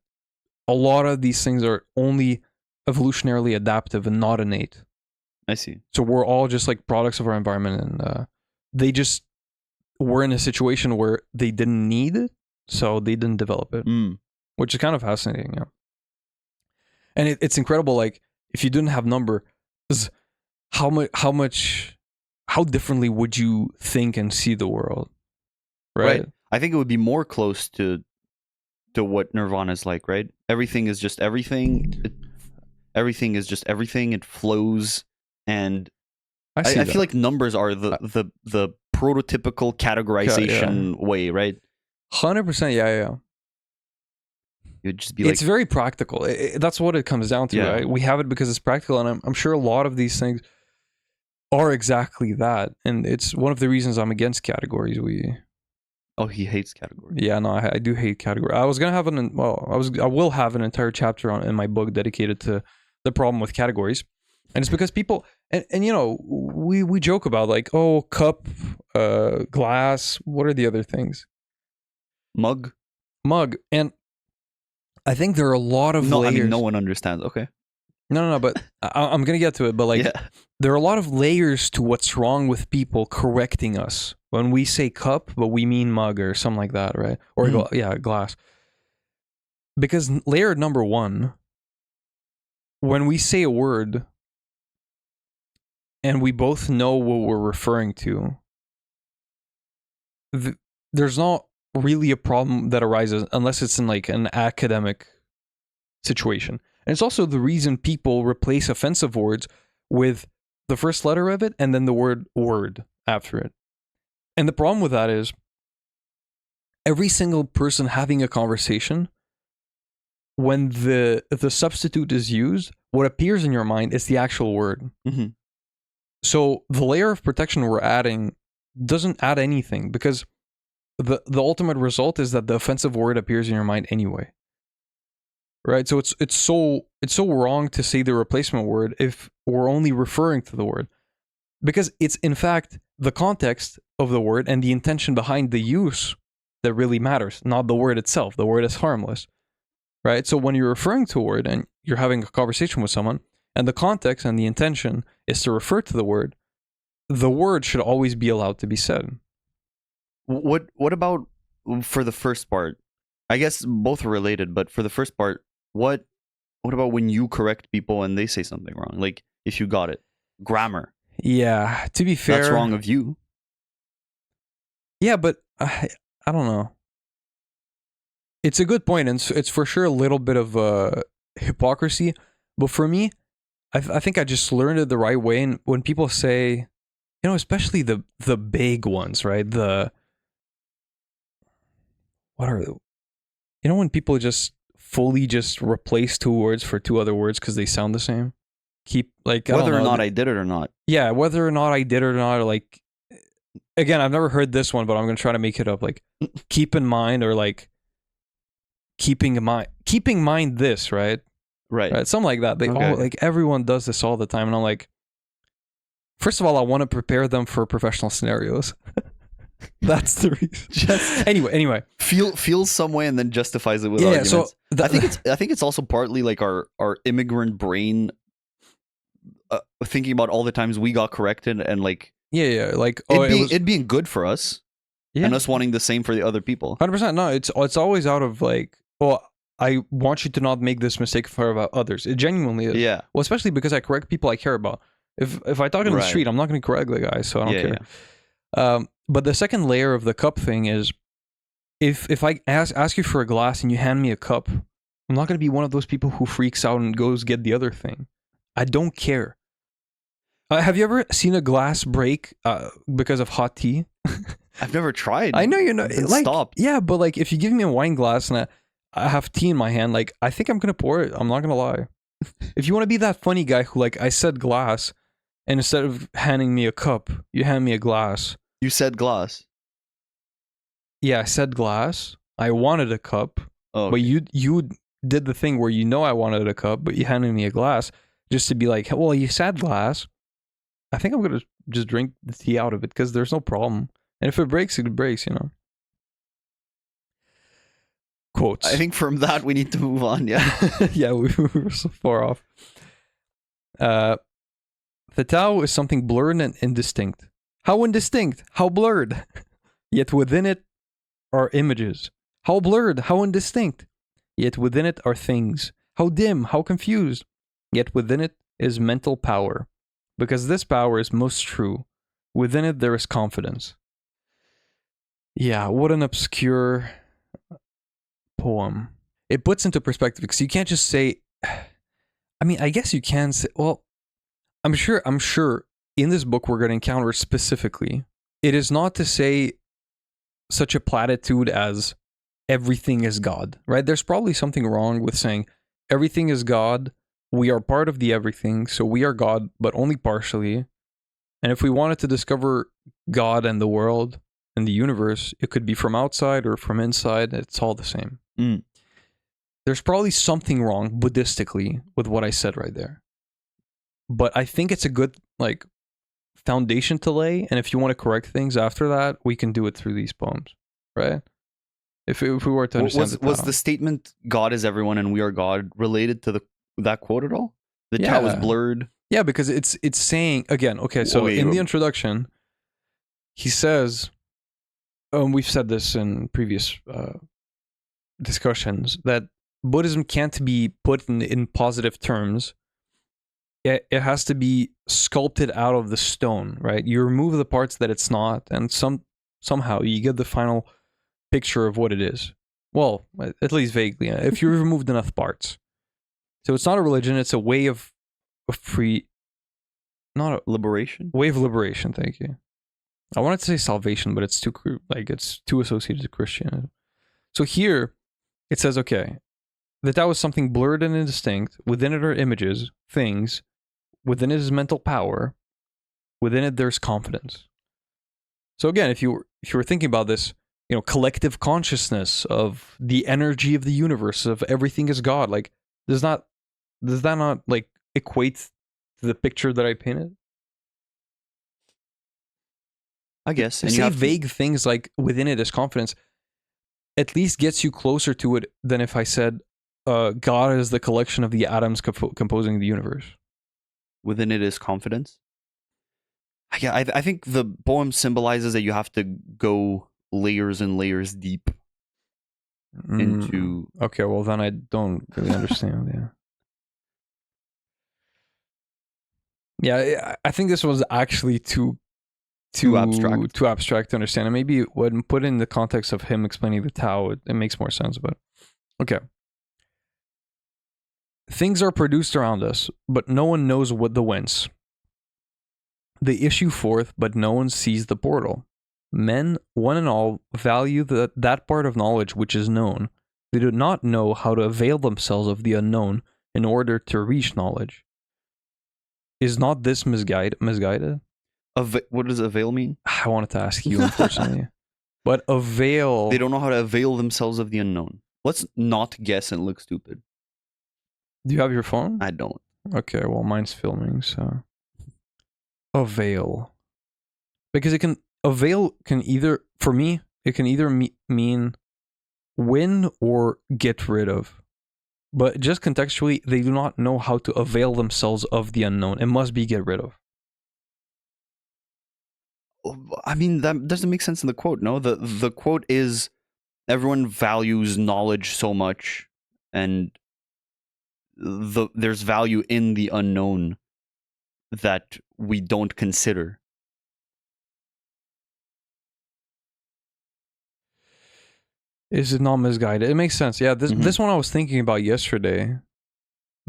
a lot of these things are only evolutionarily adaptive and not innate. I see. So we're all just like products of our environment, and they just were in a situation where they didn't need it, so they didn't develop it, which is kind of fascinating. Yeah. And it's incredible. Like, if you didn't have numbers, how differently would you think and see the world? Right. I think it would be more close to what Nirvana is like, right? Everything is just everything. Everything is just everything. It flows, and I feel like numbers are the prototypical categorization way, right? 100%. Yeah. You'd just be like, it's very practical. That's what it comes down to, right? We have it because it's practical, and I'm sure a lot of these things are exactly that. And it's one of the reasons I'm against categories. Oh, he hates categories. Yeah, no, I do hate categories. I was gonna have I will have an entire chapter in my book dedicated to the problem with categories, and it's because people and you know, we joke about like, oh, cup, glass. What are the other things? Mug, and I think there are a lot of layers. I mean, no one understands. Okay. No, but I'm gonna get to it. But like, there are a lot of layers to what's wrong with people correcting us when we say cup, but we mean mug or something like that, right? Or glass. Because layer number one, when we say a word and we both know what we're referring to, there's not really a problem that arises unless it's in like an academic situation. And it's also the reason people replace offensive words with the first letter of it and then the word after it. And the problem with that is every single person having a conversation, when the substitute is used, what appears in your mind is the actual word. So the layer of protection we're adding doesn't add anything, because the ultimate result is that the offensive word appears in your mind anyway. Right? So it's so wrong to say the replacement word if we're only referring to the word, because it's in fact the context of the word and the intention behind the use that really matters, not the word itself. The word is harmless. Right? So when you're referring to a word and you're having a conversation with someone, and the context and the intention is to refer to the word should always be allowed to be said. What about for the first part? I guess both are related, but for the first part, what about when you correct people and they say something wrong? Like, if you got it. Grammar. Yeah, to be fair, that's wrong of you. Yeah, but I don't know. It's a good point, and it's for sure a little bit of hypocrisy. But for me, I think I just learned it the right way. And when people say, you know, especially the big ones, right? What are they? You know, when people just fully just replace two words for two other words because they sound the same? Whether or not I did it or not. Yeah, whether or not I did it or not. Or like, again, I've never heard this one, but I'm going to try to make it up. Like, keep in mind, or like, keeping in mind this, right? Right. Something like that. Like everyone does this all the time. And I'm like, first of all, I want to prepare them for professional scenarios. That's the reason. Anyway. Feel some way and then justifies it with arguments. So I think it's also partly like our immigrant brain thinking about all the times we got corrected and like like it being good for us and us wanting the same for the other people. 100%. No, it's always out of like, well, I want you to not make this mistake for others. It genuinely is. Yeah. Well, especially because I correct people I care about. If I talk in the Right. street, I'm not going to correct the guy, so I don't Yeah, care. But the second layer of the cup thing is, if I ask you for a glass and you hand me a cup, I'm not going to be one of those people who freaks out and goes get the other thing. I don't care. Have you ever seen a glass break because of hot tea? I've never tried. I know you know. Then Like, stop. yeah, but like if you give me a wine glass and I have tea in my hand, like I think I'm gonna pour it. I'm not gonna lie. If you want to be that funny guy who like I said glass, and instead of handing me a cup, you hand me a glass. You said glass. Yeah, I said glass. I wanted a cup, Oh, but you did the thing where you know I wanted a cup, but you handed me a glass just to be like, well, you said glass. I think I'm gonna just drink the tea out of it because there's no problem. And if it breaks, it breaks, you know. Quotes. I think from that we need to move on. Yeah. Yeah, we were so far off. The Tao is something blurred and indistinct. How indistinct? How blurred? Yet within it are images. How blurred? How indistinct? Yet within it are things. How dim? How confused? Yet within it is mental power. Because this power is most true. Within it there is confidence. Yeah, what an obscure poem. It puts into perspective because you can't just say, I mean, I guess you can say, well, I'm sure in this book we're going to encounter specifically, it is not to say such a platitude as everything is God, right? There's probably something wrong with saying everything is God. We are part of the everything, so we are God, but only partially. And if we wanted to discover God and the world and the universe, it could be from outside or from inside. It's all the same. Mm. There's probably something wrong Buddhistically with what I said right there. But I think it's a good like foundation to lay. And if you want to correct things after that, we can do it through these poems, right? If we were to understand Was the statement "God is everyone and we are God" related to that quote at all? The Tao is blurred. Yeah, because it's saying again. Okay, so in the introduction, he says, we've said this in previous discussions, that Buddhism can't be put in positive terms. It has to be sculpted out of the stone, right? You remove the parts that it's not, and somehow you get the final picture of what it is. Well, at least vaguely, if you removed enough parts. So it's not a religion; it's a way of free, not a Liberation. way of liberation. Thank you. I wanted to say salvation, but it's too associated to Christianity. So here, it says, okay, the Tao is something blurred and indistinct. Within it are images, things. Within it is mental power. Within it there's confidence. So again, if you were thinking about this, you know, collective consciousness of the energy of the universe, of everything is God, like does that not like equate to the picture that I painted? I guess. And And say you have vague things like within it is confidence, at least gets you closer to it than if I said God is the collection of the atoms composing the universe. within it is confidence. Yeah, I think the poem symbolizes that you have to go layers and layers deep into. Okay, well then I don't really understand. Yeah, I think this was actually too abstract to understand. And maybe when put in the context of him explaining the Tao, it makes more sense. But okay. Things are produced around us, but no one knows what the whence. They issue forth, but no one sees the portal. Men, one and all, value that part of knowledge which is known. They do not know how to avail themselves of the unknown in order to reach knowledge. Is not this misguided? What does avail mean? I wanted to ask you, unfortunately. But avail... They don't know how to avail themselves of the unknown. Let's not guess and look stupid. Do you have your phone? I don't. Okay, well, mine's filming, so... Avail. Because avail can either... For me, it can either mean win or get rid of. But just contextually, they do not know how to avail themselves of the unknown. It must be get rid of. I mean, that doesn't make sense in the quote, no? The quote is, everyone values knowledge so much and there's value in the unknown that we don't consider. Is it not misguided? It makes sense. Yeah, this one I was thinking about yesterday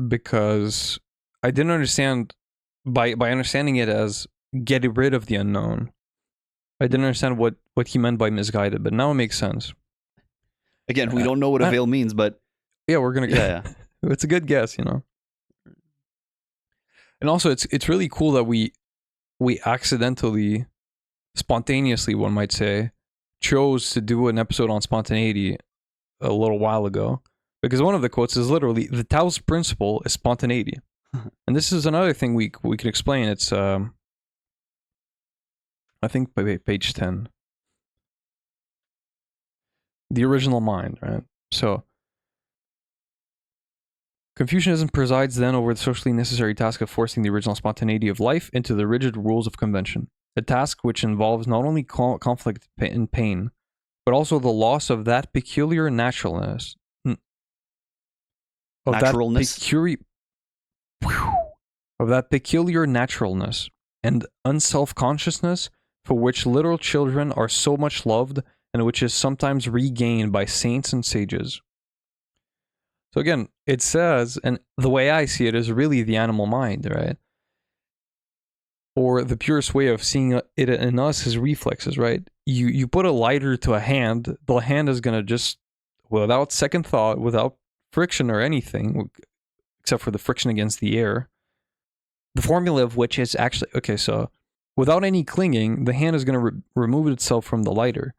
because I didn't understand by understanding it as getting rid of the unknown. I didn't understand what he meant by misguided, but now it makes sense. Again, we don't know what a veil means, but yeah, we're gonna. Yeah. It's a good guess, you know. And also, it's really cool that we accidentally, spontaneously, one might say, chose to do an episode on spontaneity a little while ago, because one of the quotes is literally, the Tao's principle is spontaneity. And this is another thing we can explain. It's I think by page 10, the original mind, right? So Confucianism presides then over the socially necessary task of forcing the original spontaneity of life into the rigid rules of convention, a task which involves not only conflict and pain, but also the loss of that peculiar naturalness. Of that peculiar naturalness and unself-consciousness for which little children are so much loved and which is sometimes regained by saints and sages. So again, it says, and the way I see it is really the animal mind, right? Or the purest way of seeing it in us is reflexes, right? You put a lighter to a hand, the hand is going to just, without second thought, without friction or anything, except for the friction against the air, the formula of which is actually, okay, so without any clinging, the hand is going to remove itself from the lighter.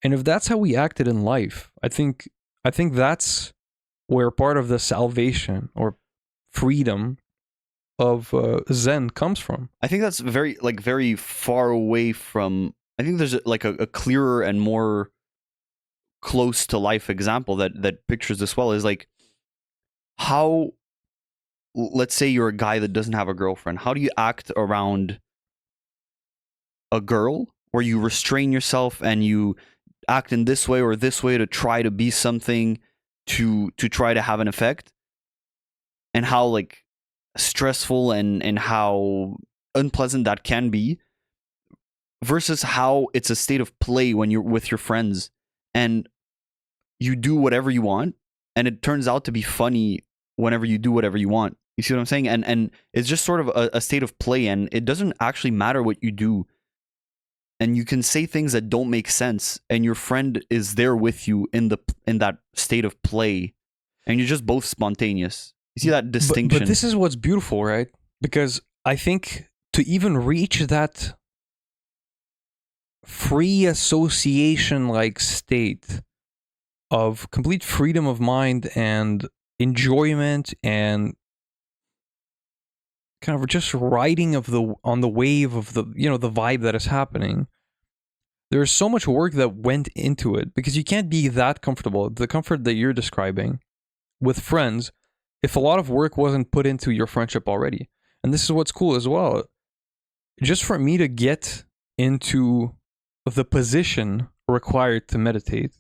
And if that's how we acted in life, I think that's where part of the salvation or freedom of Zen comes from. I think that's very far away from. I think there's a clearer and more close to life example that pictures this well, is like how, let's say you're a guy that doesn't have a girlfriend. How do you act around a girl where you restrain yourself and you act in this way or this way to try to be something, to try to have an effect, and how like stressful and how unpleasant that can be, versus how it's a state of play when you're with your friends and you do whatever you want and it turns out to be funny whenever you do whatever you want. You see what I'm saying? And it's just sort of a state of play, and it doesn't actually matter what you do. And you can say things that don't make sense, and your friend is there with you in that state of play, and you're just both spontaneous. You see that distinction? But this is what's beautiful, right? Because I think to even reach that free association-like state of complete freedom of mind and enjoyment and kind of just riding on the wave of the vibe that is happening, there's so much work that went into it, because you can't be that comfortable, the comfort that you're describing, with friends if a lot of work wasn't put into your friendship already. And this is what's cool as well. Just for me to get into the position required to meditate,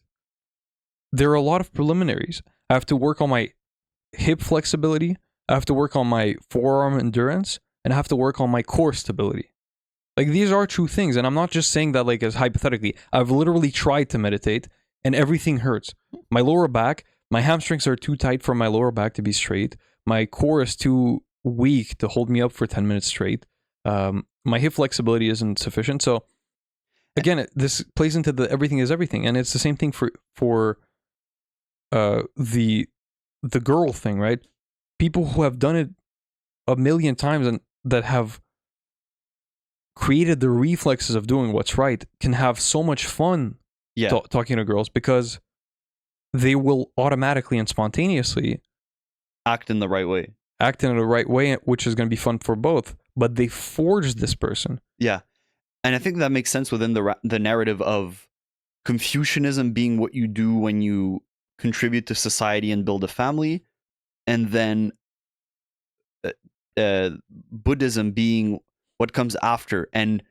there are a lot of preliminaries. I have to work on my hip flexibility, I have to work on my forearm endurance, and I have to work on my core stability. Like, these are true things, and I'm not just saying that like as hypothetically. I've literally tried to meditate, and everything hurts. My lower back, my hamstrings are too tight for my lower back to be straight. My core is too weak to hold me up for 10 minutes straight. My hip flexibility isn't sufficient. So, again, this plays into the everything is everything, and it's the same thing for the girl thing, right? People who have done it a million times and that have created the reflexes of doing what's right can have so much fun talking to girls, because they will automatically and spontaneously act in the right way, which is going to be fun for both, but they forged this person. Yeah. And I think that makes sense within the narrative of Confucianism being what you do when you contribute to society and build a family, and then Buddhism being what comes after, and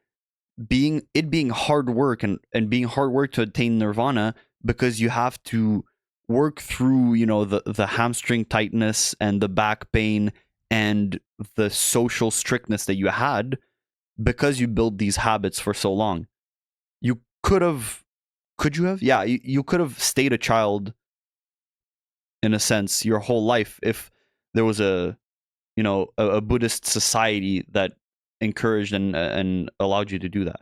being hard work and being hard work to attain nirvana, because you have to work through, the hamstring tightness and the back pain and the social strictness that you had because you built these habits for so long. You could you have? Yeah, you could have stayed a child in a sense your whole life if there was a Buddhist society that encouraged and allowed you to do that.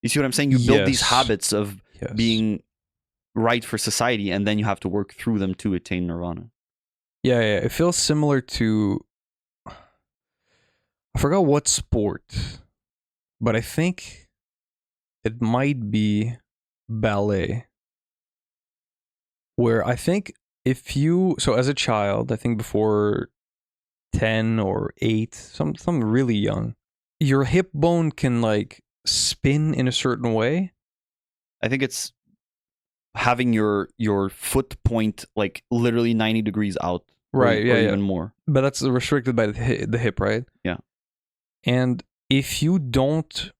You see what I'm saying? You build these habits of being right for society, and then you have to work through them to attain nirvana. Yeah. It feels similar to, I forgot what sport, but I think it might be ballet, where I think so as a child, I think before 10 or 8, something really young, your hip bone can like spin in a certain way. I think it's having your foot point like literally 90 degrees out. Right, or even more. But that's restricted by the hip, right? Yeah. And if you don't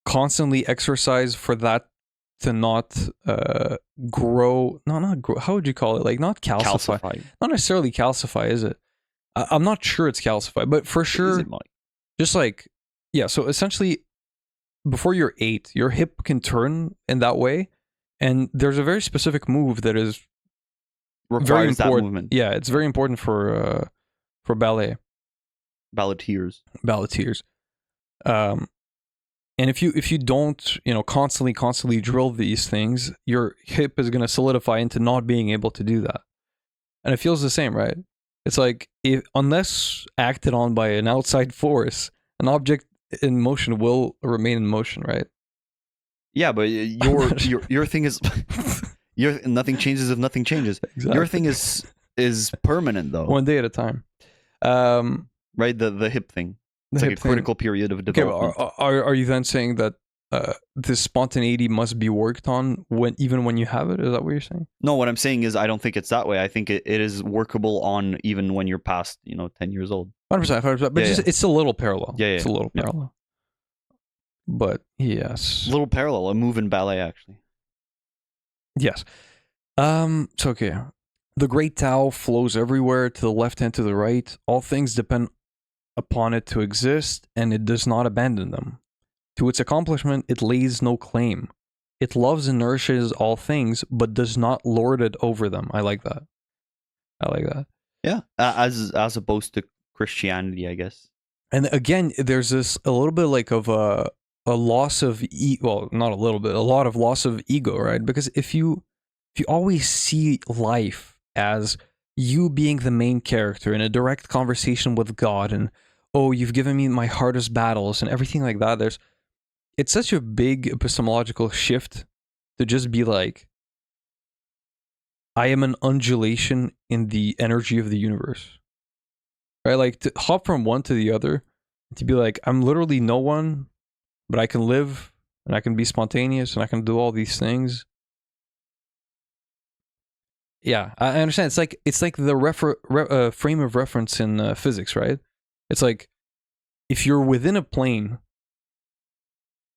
constantly exercise for that to not grow, not grow, how would you call it? Like not calcify. Not necessarily calcify, is it? I'm not sure it's calcify, but for sure, just like, yeah, so essentially, before you're 8, your hip can turn in that way, and there's a very specific move that is very important. That movement. Yeah, it's very important for ballet. Balleteers. And if you don't, constantly drill these things, your hip is going to solidify into not being able to do that. And it feels the same, right? It's like, unless acted on by an outside force, an object in motion will remain in motion, right? Yeah, but your thing is nothing changes if nothing changes. Exactly. Your thing is permanent though. One day at a time. Right, the hip thing. It's like a critical period of development. Okay, are you then saying that this spontaneity must be worked on even when you have it? Is that what you're saying? No, what I'm saying is I don't think it's that way. I think it is workable on even when you're past 10 years old. 100%. But it's a little parallel. Yeah, it's a little parallel. But yes, a little parallel. A move in ballet, actually. Yes. So okay, the great Tao flows everywhere, to the left and to the right. All things depend upon it to exist, and it does not abandon them. To its accomplishment, it lays no claim. It loves and nourishes all things, but does not lord it over them. I like that. Yeah, as opposed to Christianity, I guess. And again, there's this a little bit like of a loss of not a little bit, a lot of loss of ego, right? Because if you always see life as you being the main character in a direct conversation with God, and you've given me my hardest battles and everything like that, it's such a big epistemological shift to just be like, I am an undulation in the energy of the universe, right? Like to hop from one to the other, to be like, I'm literally no one, but I can live and I can be spontaneous and I can do all these things. Yeah, I understand. It's like the frame of reference in physics, right? It's like if you're within a plane,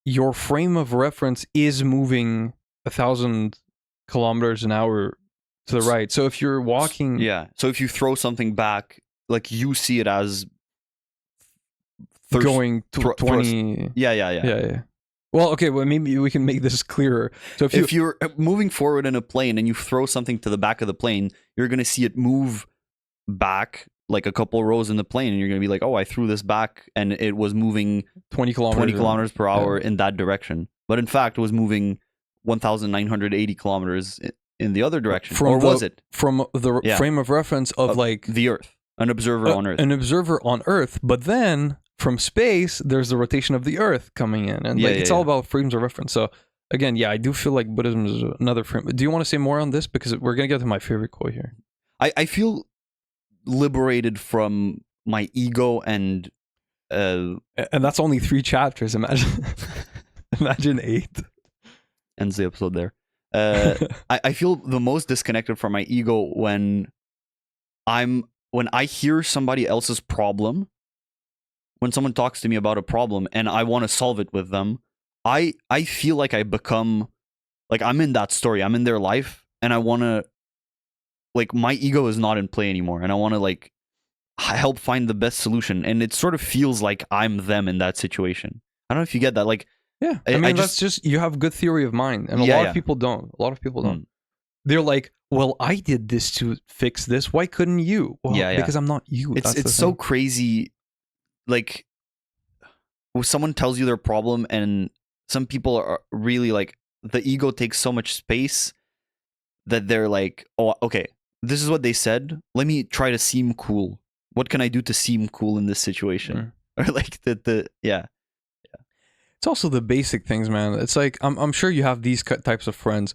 your frame of reference is moving 1,000 kilometers an hour to the right. So if you're walking, So if you throw something back, like you see it as going to 20. Yeah. Well, okay, well, maybe we can make this clearer. So if you're moving forward in a plane and you throw something to the back of the plane, you're going to see it move back like a couple rows in the plane, and you're going to be like, I threw this back and it was moving 20 kilometers per hour in that direction. But in fact, it was moving 1,980 kilometers in the other direction. Was it? From the frame of reference of like the Earth, an observer on Earth. An observer on Earth, but then from space, there's the rotation of the Earth coming in. And it's all about frames of reference. So again, I do feel like Buddhism is another frame. Do you want to say more on this? Because we're going to get to my favorite quote here. I feel liberated from my ego and that's only 3 chapters. Imagine 8. Ends the episode there. I feel the most disconnected from my ego when I hear somebody else's problem. When someone talks to me about a problem and I want to solve it with them, I feel like I become like I'm in that story, I'm in their life, and I want to, like, my ego is not in play anymore, and I want to like help find the best solution, and it sort of feels like I'm them in that situation. I don't know if you get that. Like, Yeah, I mean, that's just you have good theory of mind, and a lot of people don't. A lot of people don't. They're like, well, I did this to fix this. Why couldn't you? Well, because I'm not you. It's so crazy. Like, when someone tells you their problem, and some people are really like, the ego takes so much space that they're like, oh, okay, this is what they said. Let me try to seem cool. What can I do to seem cool in this situation? Or like yeah. It's also the basic things, man. It's like, I'm sure you have these types of friends.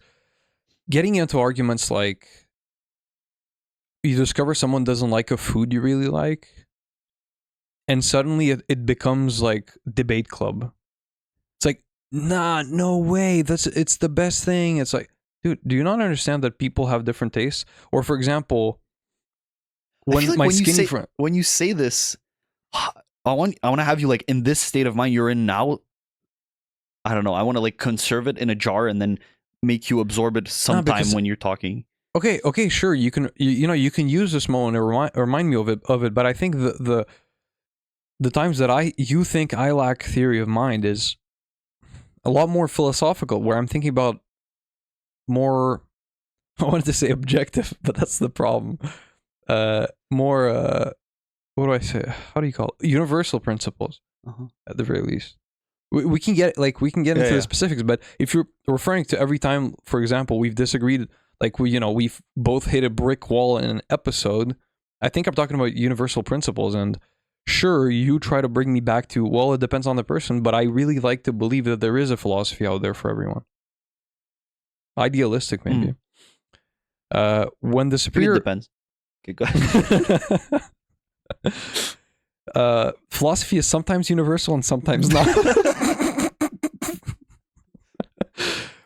Getting into arguments like, you discover someone doesn't like a food you really like, and suddenly it becomes like debate club. It's like, nah, no way. It's the best thing. It's like, dude, do you not understand that people have different tastes? Or for example, when you say this, I want to have you like in this state of mind you're in now. I don't know. I want to like conserve it in a jar and then make you absorb it sometime when you're talking. Okay, sure. You can you can use this moment to remind me of it. But I think the times that you think I lack theory of mind is a lot more philosophical, where I'm thinking about more. I wanted to say objective, but that's the problem. More. What do I say? How do you call it? Universal principles, at the very least. We can get into the specifics, but if you're referring to every time, for example, we've disagreed, like we've both hit a brick wall in an episode, I think I'm talking about universal principles. And sure, you try to bring me back to, well, it depends on the person, but I really like to believe that there is a philosophy out there for everyone. Idealistic, maybe. When the superior... It depends. Okay, go ahead. Philosophy is sometimes universal and sometimes not.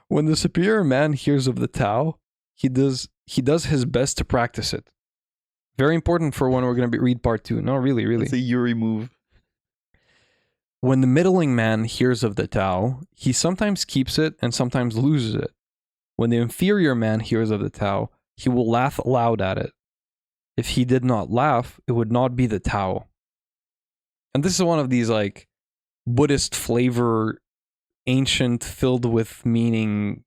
When the superior man hears of the Tao, he does his best to practice it. Very important for when we're going to read part 2. No, really. It's a Yuri move. When the middling man hears of the Tao, he sometimes keeps it and sometimes loses it. When the inferior man hears of the Tao, he will laugh aloud at it. If he did not laugh, it would not be the Tao. And this is one of these like Buddhist flavor, ancient, filled with meaning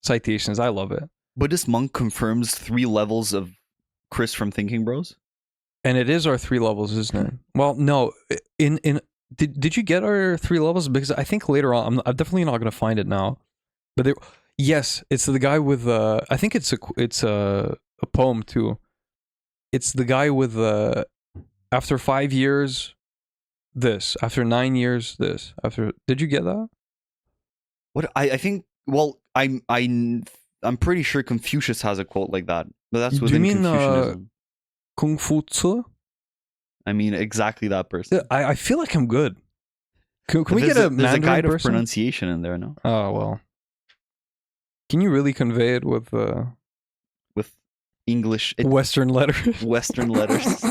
citations. I love it. Buddhist monk confirms 3 levels of Chris from Thinking Bros. And it is our 3 levels, isn't it? Well, no. Did you get our 3 levels? Because I think later on, I'm definitely not going to find it now. But yes, it's the guy with I think it's a poem too. It's the guy with after 5 years, this. After 9 years, this. Did you get that? What I think. Well, I'm pretty sure Confucius has a quote like that, but that's within Confucianism. Confucius? I mean, exactly that person. I feel like I'm good. Can we get a Mandarin there's a guide person? of pronunciation in there, no? Oh well. Can you really convey it with English Western letters? Western letters.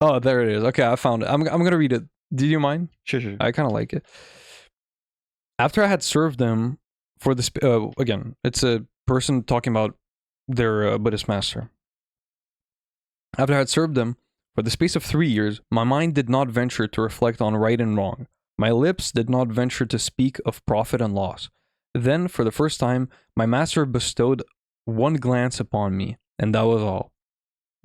Oh, there it is. Okay, I found it. I'm gonna read it. Do you mind? Sure. I kind of like it. After I had served them for this, again, it's a person talking about their Buddhist master. After I had served them for the space of 3 years, my mind did not venture to reflect on right and wrong. My lips did not venture to speak of profit and loss. Then, for the first time, my master bestowed one glance upon me, and that was all.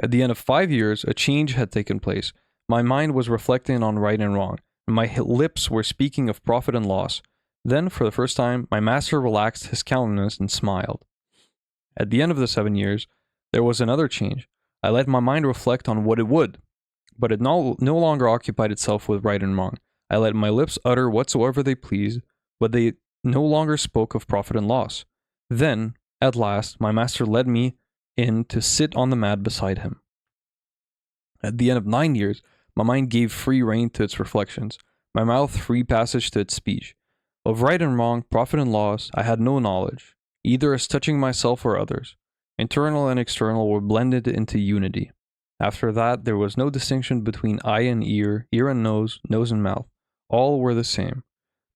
At the end of 5 years, a change had taken place. My mind was reflecting on right and wrong, and my lips were speaking of profit and loss. Then, for the first time, my master relaxed his countenance and smiled. At the end of the 7 years, there was another change. I let my mind reflect on what it would, but it no longer occupied itself with right and wrong. I let my lips utter whatsoever they pleased, but they no longer spoke of profit and loss. Then, at last, my master led me in to sit on the mat beside him. At the end of 9 years, my mind gave free rein to its reflections, my mouth free passage to its speech. Of right and wrong, profit and loss, I had no knowledge, either as touching myself or others. Internal and external were blended into unity. After that, there was no distinction between eye and ear and nose and mouth. All were the same.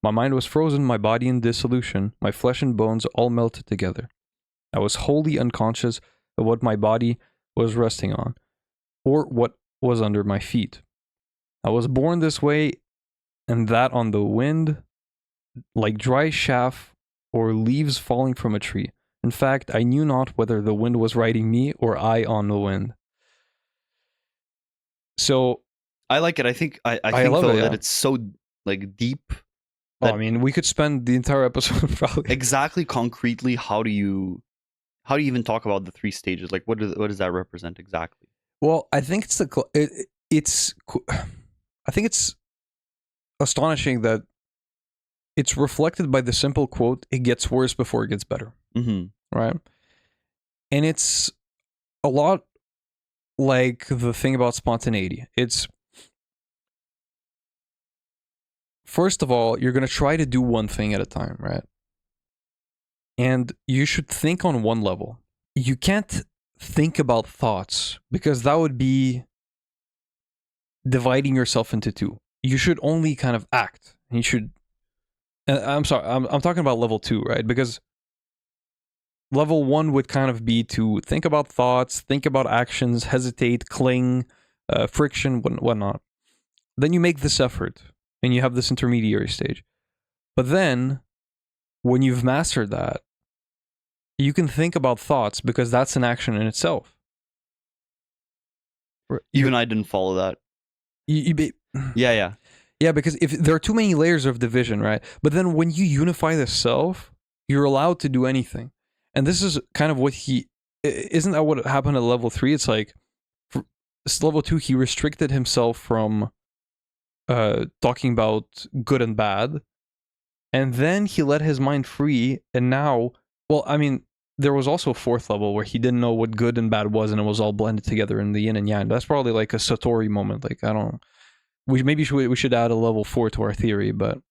My mind was frozen, my body in dissolution, my flesh and bones all melted together. I was wholly unconscious of what my body was resting on, or what was under my feet. I was borne this way and that on the wind, like dry chaff or leaves falling from a tree. In fact, I knew not whether the wind was riding me or I on the wind. So I like it. I think I think love though it, yeah. that it's so like deep. I mean, we could spend the entire episode probably. Exactly, concretely, how do you even talk about the 3 stages? Like, what does that represent exactly? Well, I think I think it's astonishing that it's reflected by the simple quote, "It gets worse before it gets better." Mm-hmm. Right? And it's a lot like the thing about spontaneity. It's, first of all, you're going to try to do one thing at a time, right? And you should think on one level. You can't think about thoughts because that would be dividing yourself into 2. You should only kind of act. You should. I'm sorry. I'm talking about level 2, right? Because level 1 would kind of be to think about thoughts, think about actions, hesitate, cling, friction, whatnot. Then you make this effort, and you have this intermediary stage. But then, when you've mastered that, you can think about thoughts because that's an action in itself. Even I didn't follow that. Yeah. Yeah, because if there are too many layers of division, right? But then when you unify the self, you're allowed to do anything. And this is kind of what isn't that what happened at level 3? It's like, for level 2, he restricted himself from talking about good and bad. And then he let his mind free. And now, well, I mean, there was also a 4th level where he didn't know what good and bad was, and it was all blended together in the yin and yang. That's probably like a Satori moment. Like, I don't know. We should add a level 4 to our theory, but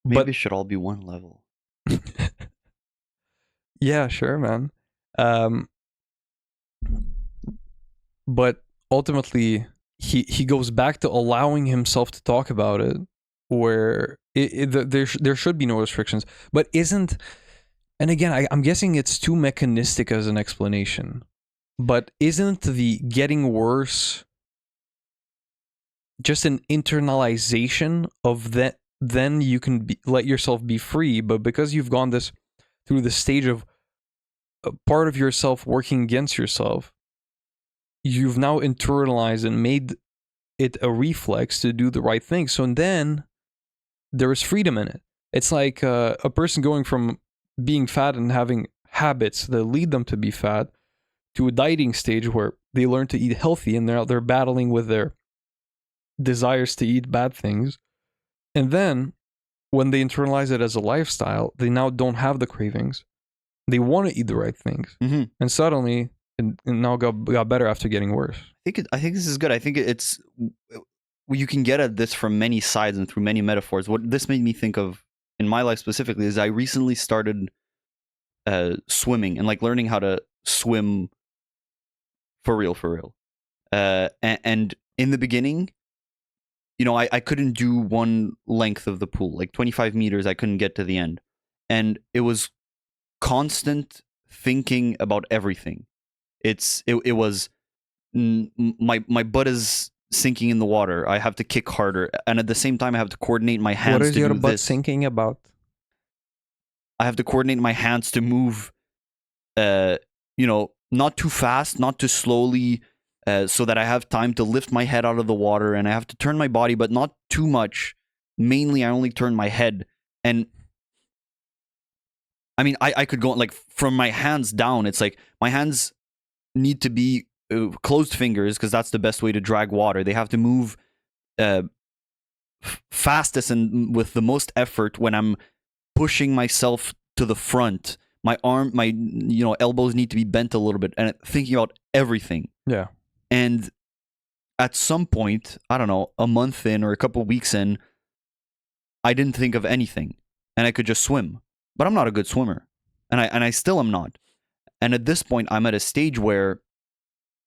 Maybe it should all be one level. Yeah, sure, man. But ultimately, he goes back to allowing himself to talk about it, where there should be no restrictions. But isn't, and again, I'm guessing it's too mechanistic as an explanation. But isn't the getting worse just an internalization of that? Then you can let yourself be free, but because you've gone through the stage of a part of yourself working against yourself, you've now internalized and made it a reflex to do the right thing. So then there is freedom in it. It's like a person going from being fat and having habits that lead them to be fat to a dieting stage where they learn to eat healthy, and they're battling with their desires to eat bad things. And then when they internalize it as a lifestyle, they now don't have the cravings. They want to eat the right things. Mm-hmm. And suddenly, and now got better after getting worse. I think this is good. I think it's, you can get at this from many sides and through many metaphors. What this made me think of in my life specifically is I recently started swimming and like learning how to swim for real. And in the beginning, you know, I couldn't do one length of the pool, like 25 meters. I couldn't get to the end. And it was constant thinking about everything. It was my butt is sinking in the water. I have to kick harder, and at the same time, I have to coordinate my hands. What is to your do butt this. sinking about? I have to coordinate my hands to move, not too fast, not too slowly, so that I have time to lift my head out of the water, and I have to turn my body, but not too much. Mainly, I only turn my head, and I mean, I could go like from my hands down. It's like my hands need to be closed fingers because that's the best way to drag water. They have to move fastest and with the most effort when I'm pushing myself to the front. My elbows need to be bent a little bit, and thinking about everything. Yeah. And at some point, I don't know, a month in or a couple weeks in, I didn't think of anything, and I could just swim. But I'm not a good swimmer, and I still am not. And at this point, I'm at a stage where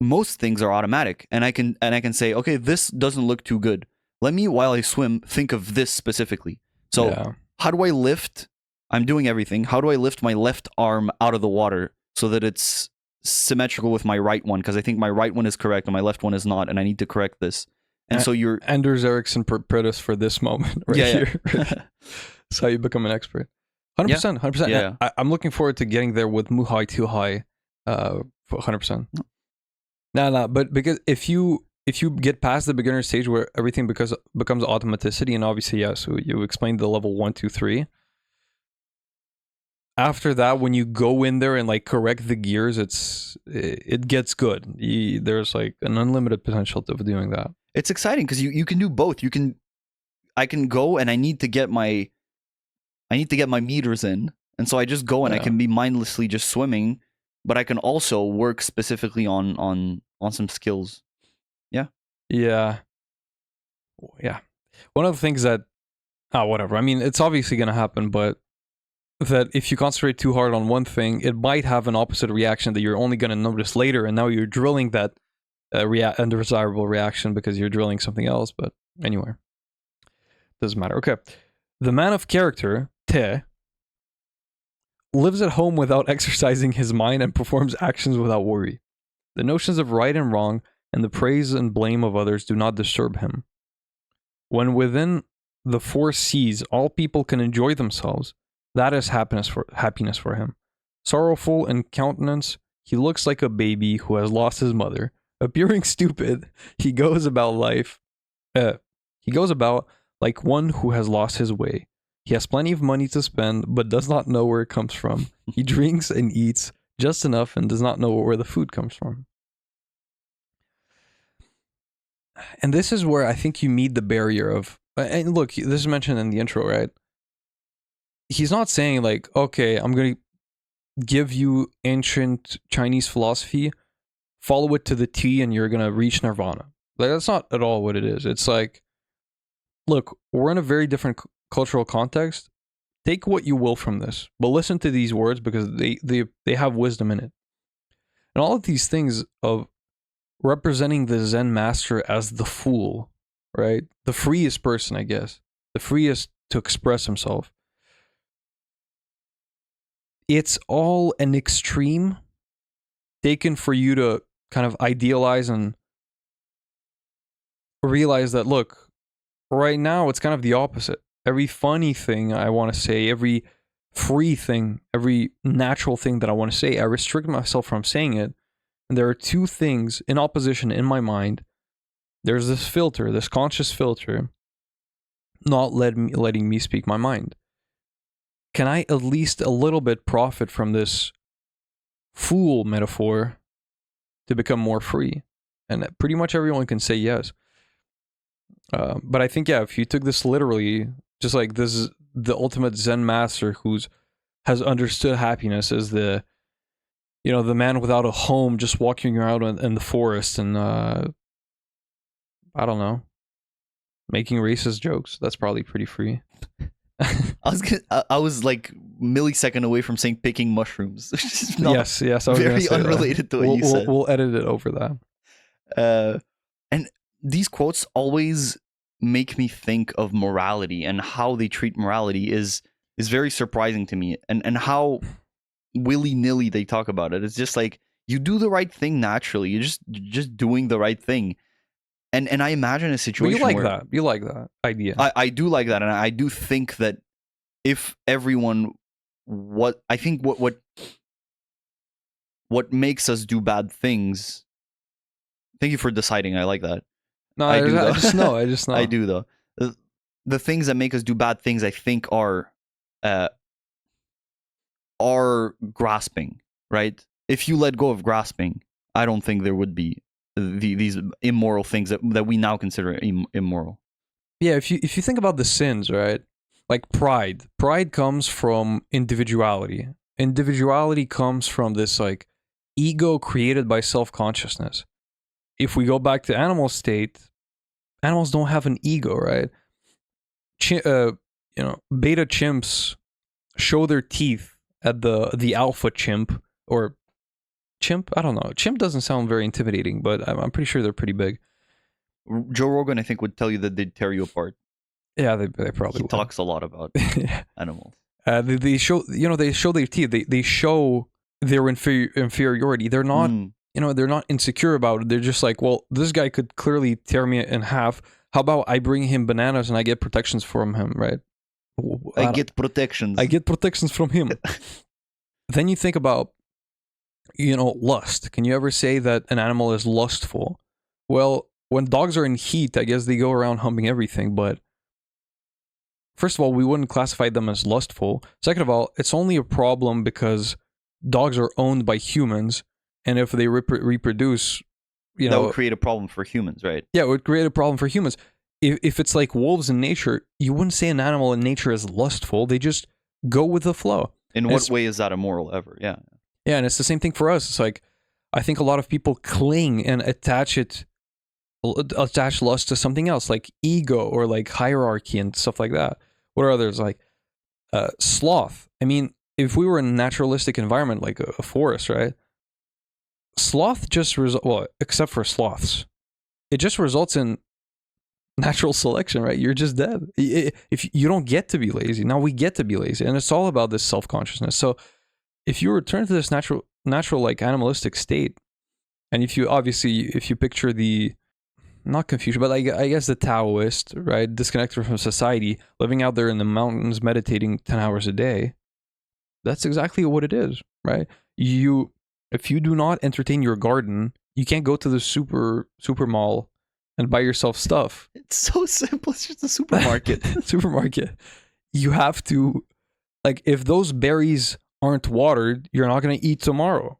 most things are automatic, and I can say, okay, this doesn't look too good. let me, while I swim, think of this specifically. So Yeah. how do I lift? I'm doing everything. How do I lift my left arm out of the water so that it's symmetrical with my right one? Because I think my right one is correct and my left one is not, and I need to correct this. And so you're Anders Ericsson prepared us for this moment right here. That's how you become an expert. 100%. 100%. Yeah. I'm looking forward to getting there with Muhai Too High. 100%. No, but because if you get past the beginner stage where everything becomes automaticity, and obviously, so you explained the level 1, 2, 3. After that, when you go in there and like correct the gears, it gets good. There's like an unlimited potential of doing that. It's exciting because you can do both. I can go and I need to get my meters in, and so I just go and I can be mindlessly just swimming, but I can also work specifically on some skills. Yeah. One of the things that whatever. I mean, it's obviously gonna happen, but that if you concentrate too hard on one thing, it might have an opposite reaction that you're only gonna notice later, and now you're drilling that undesirable reaction because you're drilling something else. But anyway, doesn't matter. Okay, the man of character, Te, lives at home without exercising his mind and performs actions without worry. The notions of right and wrong and the praise and blame of others do not disturb him. When within the four C's all people can enjoy themselves, that is happiness for him. Sorrowful in countenance, he looks like a baby who has lost his mother. Appearing stupid, he goes about like one who has lost his way. He has plenty of money to spend, but does not know where it comes from. He drinks and eats just enough and does not know where the food comes from. And this is where I think you meet the barrier of, and look, this is mentioned in the intro, right? He's not saying like, okay, I'm going to give you ancient Chinese philosophy, follow it to the T, and you're going to reach nirvana. Like, that's not at all what it is. It's like, look, we're in a very different cultural context. Take what you will from this, but listen to these words because they have wisdom in it. And all of these things of representing the Zen master as the fool, right? The freest person, I guess. The freest to express himself. It's all an extreme taken for you to kind of idealize and realize that, look, right now it's kind of the opposite. Every funny thing I want to say, every free thing, every natural thing that I want to say, I restrict myself from saying it. And there are two things in opposition in my mind. There's this filter, this conscious filter, not letting me speak my mind. Can I at least a little bit profit from this fool metaphor to become more free? And pretty much everyone can say yes. But I think, if you took this literally, just like this is the ultimate Zen master has understood happiness as the man without a home just walking around in the forest and, I don't know, making racist jokes. That's probably pretty free. I was like millisecond away from saying picking mushrooms. Yes. I was very unrelated to what you said. We'll edit it over that. And these quotes always make me think of morality, and how they treat morality is very surprising to me, and how willy-nilly they talk about it. It's just like, you do the right thing naturally. You're just doing the right thing. And I imagine a situation where you like that idea. I do like that, and I do think that if everyone, what makes us do bad things. Thank you for deciding. I like that. No, I just know. I do though. The things that make us do bad things, I think, are grasping. Right? If you let go of grasping, I don't think there would be these immoral things that we now consider immoral. Yeah, if you think about the sins, right? Like pride. Pride comes from individuality. Individuality comes from this like ego created by self-consciousness. If we go back to animal state, animals don't have an ego, right? Beta chimps show their teeth at the alpha chimp, or chimp. I don't know. Chimp doesn't sound very intimidating, but I'm pretty sure they're pretty big. Joe Rogan, I think, would tell you that they'd tear you apart. Yeah, they probably He would. talks a lot about Yeah. animals. They show, they show their teeth. They show their inferiority. They're not, they're not insecure about it. They're just like, well, this guy could clearly tear me in half. How about I bring him bananas and I get protections from him, right? I get protections. I get protections from him. Then you think about, lust. Can you ever say that an animal is lustful? Well, when dogs are in heat, I guess they go around humping everything, but first of all, we wouldn't classify them as lustful. Second of all, it's only a problem because dogs are owned by humans, and if they reproduce, that would create a problem for humans, right? Yeah, it would create a problem for humans. If it's like wolves in nature, you wouldn't say an animal in nature is lustful. They just go with the flow. In what way is that immoral ever? Yeah. Yeah, and it's the same thing for us. It's like, I think a lot of people cling and attach lust to something else, like ego or like hierarchy and stuff like that. What are others? Like sloth. I mean, if we were in a naturalistic environment like a forest, right? Sloth just except for sloths, it just results in natural selection, right? You're just dead. If you don't get to be lazy. Now we get to be lazy, and it's all about this self-consciousness. So if you return to this natural like animalistic state, and if you picture the, not Confucian, but I guess the Taoist, right, disconnected from society, living out there in the mountains, meditating 10 hours a day, that's exactly what it is, right? If you do not entertain your garden, you can't go to the super mall and buy yourself stuff. It's so simple. It's just a supermarket. Supermarket. You have to, like, if those berries aren't watered, you're not going to eat tomorrow.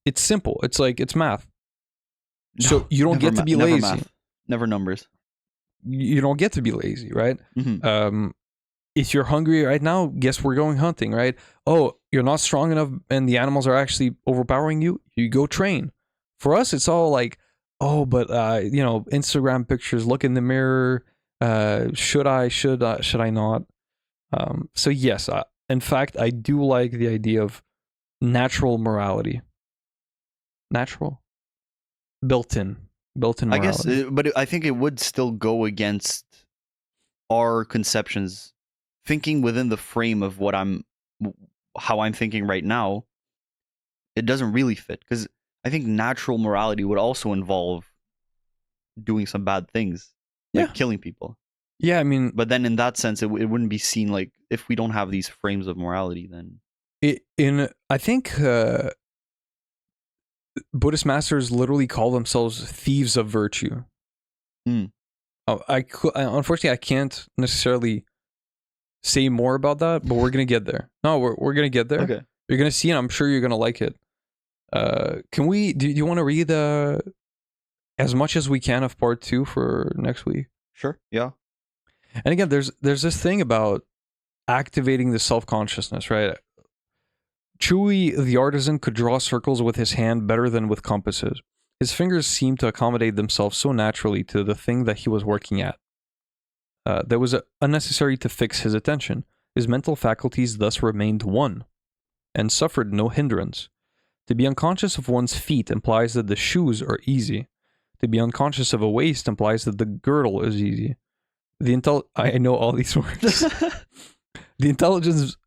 It's simple. It's like, it's math. No, so you don't get to be lazy. Math. Never numbers. You don't get to be lazy, right? Mm-hmm. If you're hungry right now, guess we're going hunting, right? Oh, you're not strong enough and the animals are actually overpowering you. You go train. For us, it's all like, oh, but Instagram pictures, look in the mirror. Should I not? So yes, in fact, I do like the idea of natural morality. Natural, built-in morality. I guess, but I think it would still go against our conceptions. Thinking within the frame of how I'm thinking right now, it doesn't really fit, because I think natural morality would also involve doing some bad things, like killing people. Yeah, I mean, but then in that sense, it wouldn't be seen like, if we don't have these frames of morality, then I think Buddhist masters literally call themselves thieves of virtue. Unfortunately, I can't necessarily say more about that, but we're gonna get there. No, we're gonna get there. Okay. You're gonna see, and I'm sure you're gonna like it. Do you want to read as much as we can of part 2 for next week? Sure. Yeah. And again, there's this thing about activating the self-consciousness, right? Chewy, the artisan, could draw circles with his hand better than with compasses. His fingers seemed to accommodate themselves so naturally to the thing that he was working at. That was unnecessary to fix his attention. His mental faculties thus remained one, and suffered no hindrance. To be unconscious of one's feet implies that the shoes are easy. To be unconscious of a waist implies that the girdle is easy. I know all these words. The intelligence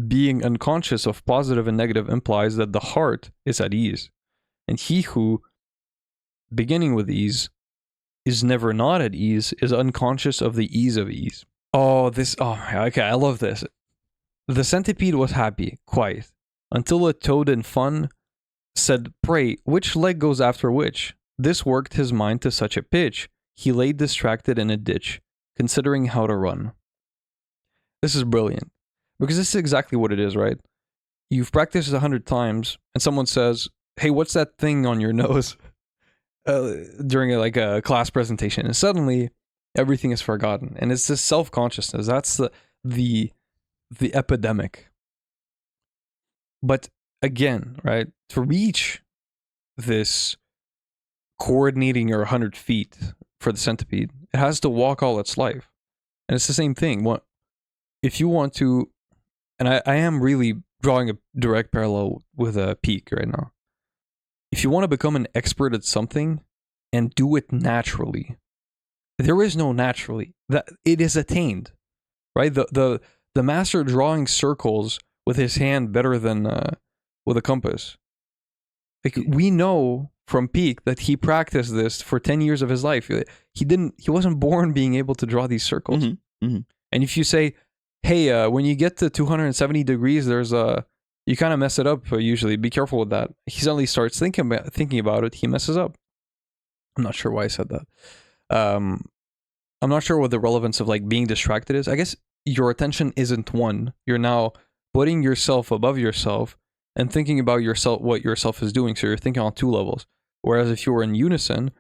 being unconscious of positive and negative implies that the heart is at ease. And he who, beginning with ease, is never not at ease, is unconscious of the ease of ease. Okay, I love this. The centipede was happy, quiet, until a toad in fun said, "Pray, which leg goes after which?" This worked his mind to such a pitch, he lay distracted in a ditch, considering how to run. This is brilliant, because this is exactly what it is, right? You've practiced 100 times, and someone says, "Hey, what's that thing on your nose?" During a class presentation, and suddenly everything is forgotten, and it's this self-consciousness. That's the epidemic. But again, right, to reach this coordinating your 100 feet for the centipede, it has to walk all its life, and it's the same thing. If you want to, and I am really drawing a direct parallel with a peak right now. If you want to become an expert at something, and do it naturally. There is no naturally. That it is attained, right? The master drawing circles with his hand better than with a compass. Like, we know from Peak that he practiced this for 10 years of his life. He wasn't born being able to draw these circles. And if you say, hey, when you get to 270 degrees, there's you kind of mess it up usually. Be careful with that. He suddenly starts thinking about it. He messes up. I'm not sure why I said that. I'm not sure what the relevance of like being distracted is. I guess your attention isn't one. You're now putting yourself above yourself and thinking about yourself, what yourself is doing. So you're thinking on two levels. Whereas if you were in unison,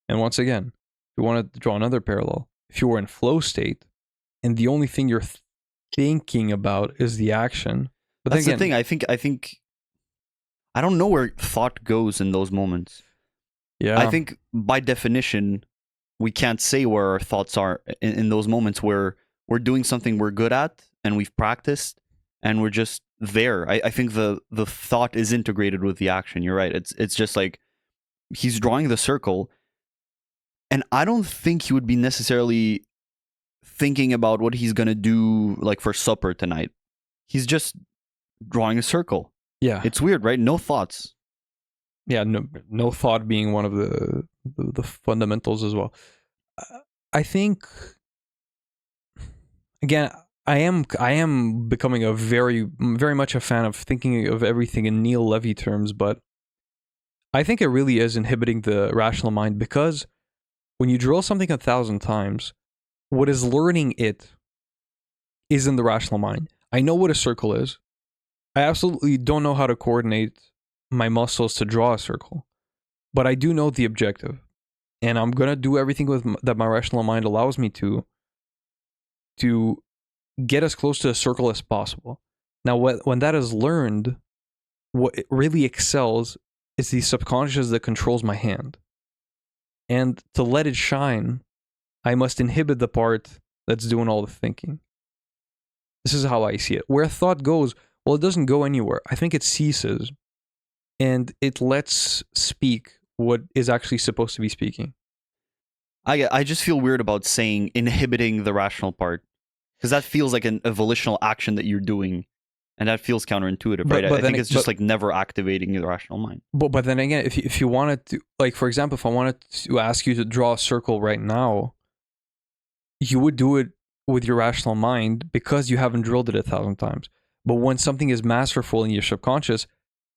and once again, if you want to draw another parallel, if you were in flow state, and the only thing you're thinking about is the action. But that's then again, the thing. I think I don't know where thought goes in those moments. yeah, I think by definition, we can't say where our thoughts are in those moments where we're doing something we're good at and we've practiced and we're just there. I think the thought is integrated with the action. You're right. It's just like he's drawing the circle, and I don't think he would be necessarily thinking about what he's gonna do like for supper tonight. He's just drawing a circle. yeah, It's weird, right? No thoughts. yeah. No thought being one of the fundamentals as well. I think again, I am becoming a very much a fan of thinking of everything in Neil Levy terms, but I think it really is inhibiting the rational mind, because when you drill something 1,000 times, what is learning it is in the rational mind. I know what a circle is. I absolutely don't know how to coordinate my muscles to draw a circle, but I do know the objective, and I'm gonna do everything that my rational mind allows me to get as close to a circle as possible. Now, when that is learned, what it really excels is the subconscious that controls my hand. And to let it shine, I must inhibit the part that's doing all the thinking. This is how I see it. Where thought goes, well, it doesn't go anywhere. I think it ceases, and it lets speak what is actually supposed to be speaking. I just feel weird about saying inhibiting the rational part, because that feels like a volitional action that you're doing, and that feels counterintuitive, right? I think it's just like never activating the rational mind. But then again, if you wanted to, like, for example, if I wanted to ask you to draw a circle right now, you would do it with your rational mind because you haven't drilled it 1,000 times. But when something is masterful in your subconscious,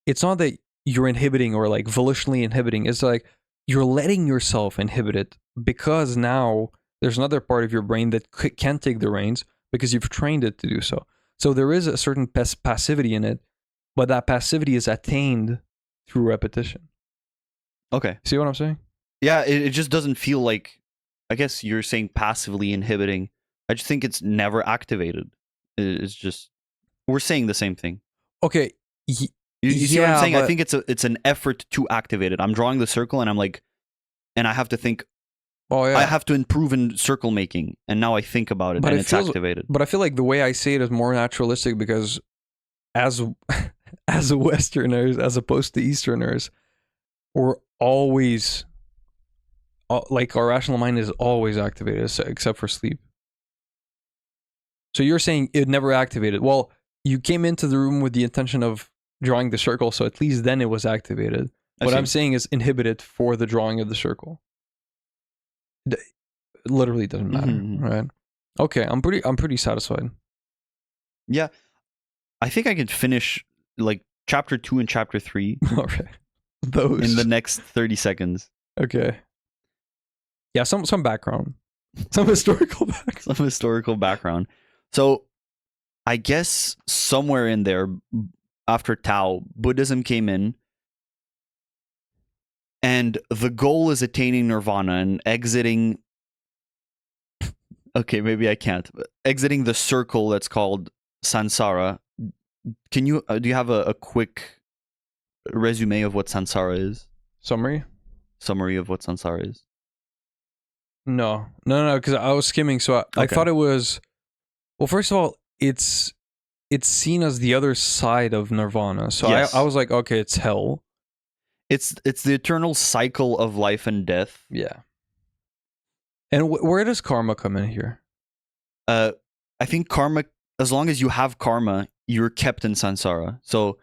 it's not that you're inhibiting or like volitionally inhibiting. It's like you're letting yourself inhibit it, because now there's another part of your brain that can take the reins because you've trained it to do so. So there is a certain passivity in it, but that passivity is attained through repetition. Okay. See what I'm saying? Yeah, it just doesn't feel like, I guess you're saying passively inhibiting. I just think it's never activated. It's just, we're saying the same thing. Okay. You see what I'm saying? I think it's an effort to activate it. I'm drawing the circle and I'm like, and I have to think, oh yeah, I have to improve in circle making, and now I think about it, and it's activated. But I feel like the way I say it is more naturalistic, because as Westerners, as opposed to Easterners, we're always like, our rational mind is always activated except for sleep. So you're saying it never activated. Well, you came into the room with the intention of drawing the circle, so at least then it was activated. What I'm saying is inhibited for the drawing of the circle. It literally doesn't matter, right? Okay, I'm pretty satisfied. Yeah, I think I can finish like chapter 2 and chapter 3. All right, those in the next 30 seconds. Okay. Yeah, some background, some historical background. So, I guess somewhere in there, after Tao, Buddhism came in, and the goal is attaining nirvana and exiting. Okay, maybe I can't. Exiting the circle that's called samsara. Can you do you have a quick resume of what samsara is? Summary of what samsara is. No, because I was skimming, so I thought it was. Well, first of all, it's seen as the other side of nirvana. So yes. I was like, okay, it's hell. It's the eternal cycle of life and death. Yeah. And where does karma come in here? I think karma, as long as you have karma, you're kept in samsara. So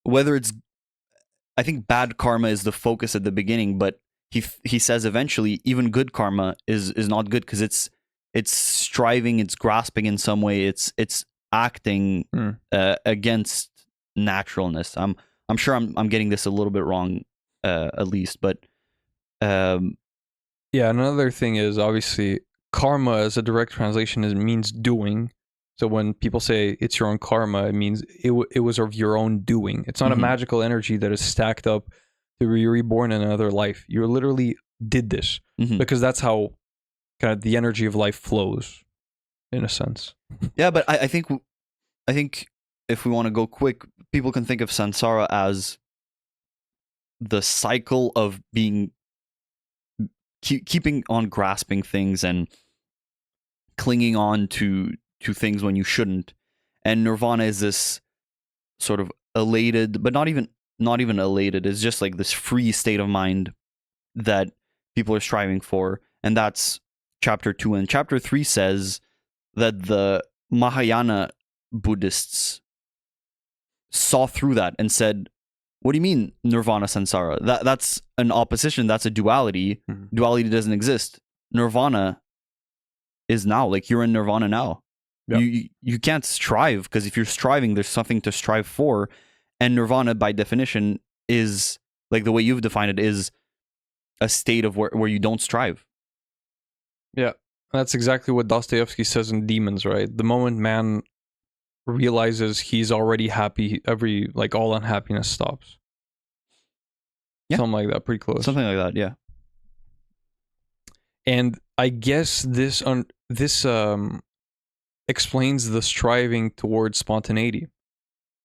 whether it's, I think bad karma is the focus at the beginning, but he says eventually even good karma is not good because it's striving, it's grasping in some way, it's acting against naturalness. I'm sure I'm getting this a little bit wrong, at least, but yeah. Another thing is obviously karma as a direct translation means doing. So when people say it's your own karma, it means it was of your own doing. It's not a magical energy that is stacked up to be reborn in another life. You literally did this because that's how kind of the energy of life flows, in a sense. Yeah, but I think if we want to go quick, people can think of samsara as the cycle of being keeping on grasping things and clinging on to things when you shouldn't. And nirvana is this sort of elated, but not even elated. It's just like this free state of mind that people are striving for. And that's chapter 2. And chapter 3 says that the Mahayana Buddhists saw through that and said, what do you mean nirvana samsara? That's an opposition, that's a duality. Duality doesn't exist. Nirvana is now. Like, you're in nirvana now. Yep. You can't strive, because if you're striving, there's something to strive for. And nirvana, by definition, is, like the way you've defined it, is a state of where you don't strive. Yeah, that's exactly what Dostoevsky says in Demons, right? The moment man realizes he's already happy, all unhappiness stops. Yeah. Something like that, pretty close. Something like that, yeah. And I guess this explains the striving towards spontaneity.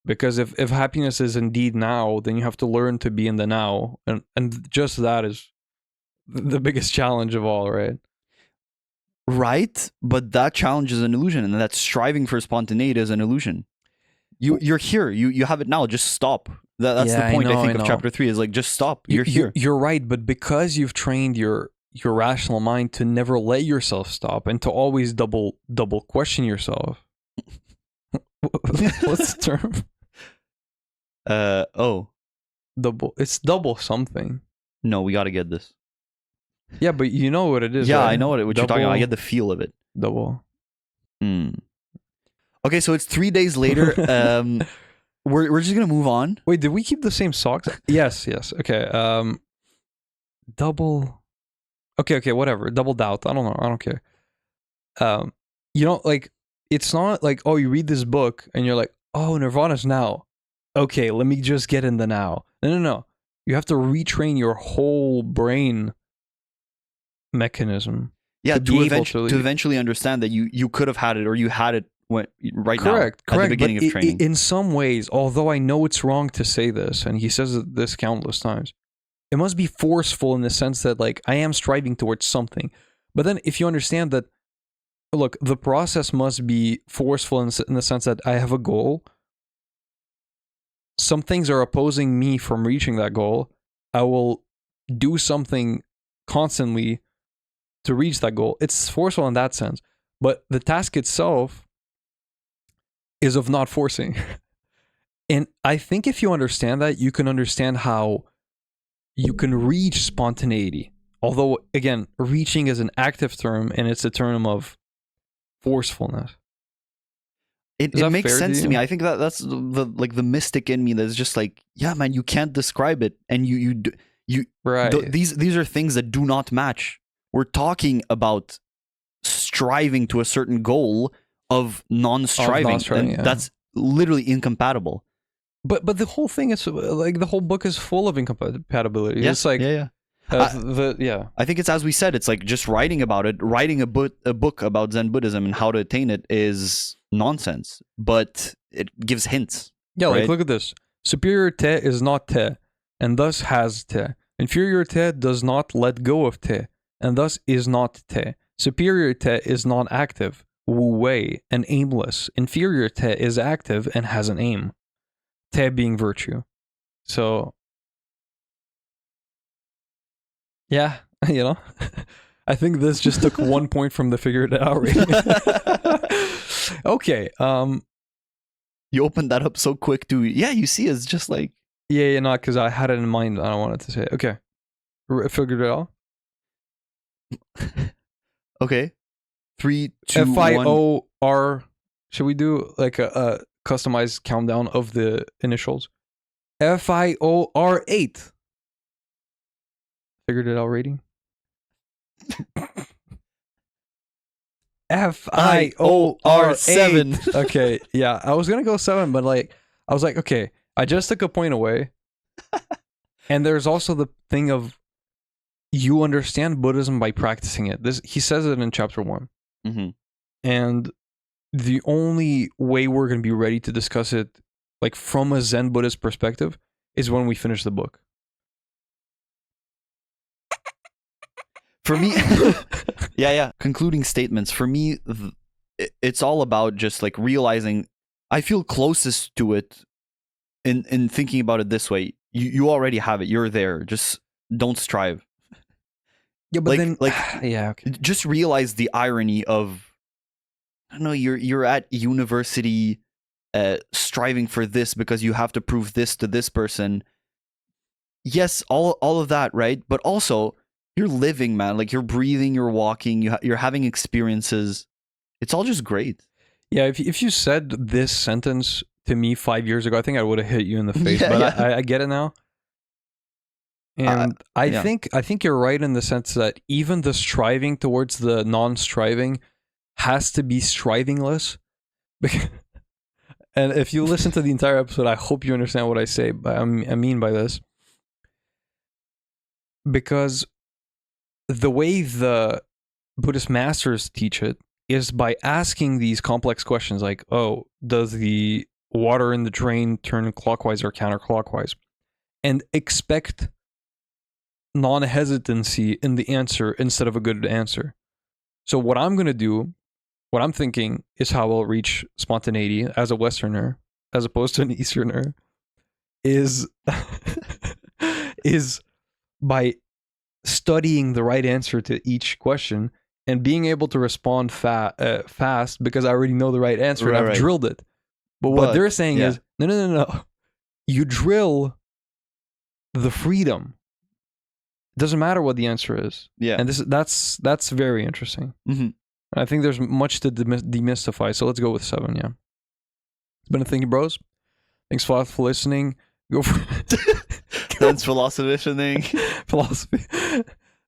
Because if happiness is indeed now, then you have to learn to be in the now. And just that is the biggest challenge of all, right? Right, but that challenge is an illusion, and that striving for spontaneity is an illusion. You're here. You have it now. Just stop. That's the point. I think of chapter 3 is like, just stop. You're here. You're right, but because you've trained your rational mind to never let yourself stop and to always double question yourself. What's the term? Double. It's double something. No, we got to get this. Yeah, but you know what it is. Yeah, right? I know what you're talking about. I get the feel of it. Double. Okay, so it's 3 days later. We're just gonna move on. Wait, did we keep the same socks? Yes. Okay. Double. Okay. Whatever. Double doubt. I don't know. I don't care. Like, it's not like, oh, you read this book and you're like, oh, Nirvana's now. Okay, let me just get in the now. No. You have to retrain your whole brain mechanism. Yeah, to eventually understand that you could have had it, or you had it right correct, now at the beginning of training. In some ways, although I know it's wrong to say this, and he says this countless times, it must be forceful in the sense that, like, I am striving towards something. But then if you understand that, look, the process must be forceful in the sense that I have a goal. Some things are opposing me from reaching that goal. I will do something constantly to reach that goal. It's forceful in that sense. But the task itself is of not forcing. And I think if you understand that, you can understand how you can reach spontaneity. Although, again, reaching is an active term, and it's a term of forcefulness. It makes sense to me. I think that's the mystic in me that's just like, yeah, man, you can't describe it, and you right. These are things that do not match. We're talking about striving to a certain goal of non-striving, and that's literally incompatible. But the whole thing is, like, the whole book is full of incompatibility. Yes, it's like, yeah. I think it's, as we said, it's like just writing about it. Writing a book about Zen Buddhism and how to attain it is nonsense, but it gives hints. Yeah, right? Like, look at this. Superior te is not te, and thus has te. Inferior te does not let go of te, and thus is not te. Superior te is non-active, wu wei, and aimless. Inferior te is active and has an aim. Te being virtue. So Yeah, you know, I think this just took 1 point from the figured it out rating. Okay. You opened that up so quick to you see it's just like Yeah, not because I had it in mind. I don't wanted to say it. Okay. Figured it out. okay. 3, 2, 1. FIOR. Should we do like a customized countdown of the initials? FIOR8. Figured it out rating. FIOR7. Okay, yeah. I was gonna go 7, but like I was like, okay, I just took a point away. And there's also the thing of you understand Buddhism by practicing it. He says it in chapter 1. Mm-hmm. And the only way we're going to be ready to discuss it, like from a Zen Buddhist perspective, is when we finish the book. For me, yeah. Concluding statements. For me, it's all about just like realizing I feel closest to it in thinking about it this way. You already have it. You're there. Just don't strive. Yeah, but yeah, okay. Just realize the irony of, I don't know, you're at university striving for this because you have to prove this to this person. Yes, all of that, right? But also, you're living, man. Like, you're breathing, you're walking, you're having experiences. It's all just great. Yeah, if you said this sentence to me 5 years ago, I think I would have hit you in the face. But I get it now. And I think you're right in the sense that even the striving towards the non-striving has to be strivingless. And if you listen to the entire episode, I hope you understand what I say. I mean by this, because the way the Buddhist masters teach it is by asking these complex questions like, oh, does the water in the drain turn clockwise or counterclockwise? And expect non-hesitancy in the answer instead of a good answer. So what I'm going to do, what I'm thinking is how I'll reach spontaneity as a Westerner, as opposed to an Easterner, is by studying the right answer to each question and being able to respond fast because I already know the right answer and I've drilled it. But what they're saying is, no. You drill the freedom. It doesn't matter what the answer is. Yeah. And that's very interesting. Mm-hmm. I think there's much to demystify. So let's go with 7, yeah. It's been a Thinkin Bros. Thanks a lot for listening. Go for That's philosophy.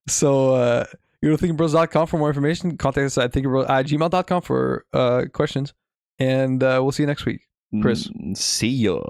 So go to thinkinbros.com for more information. Contact us at thinkinbros@gmail.com for questions. And we'll see you next week. Chris. See ya.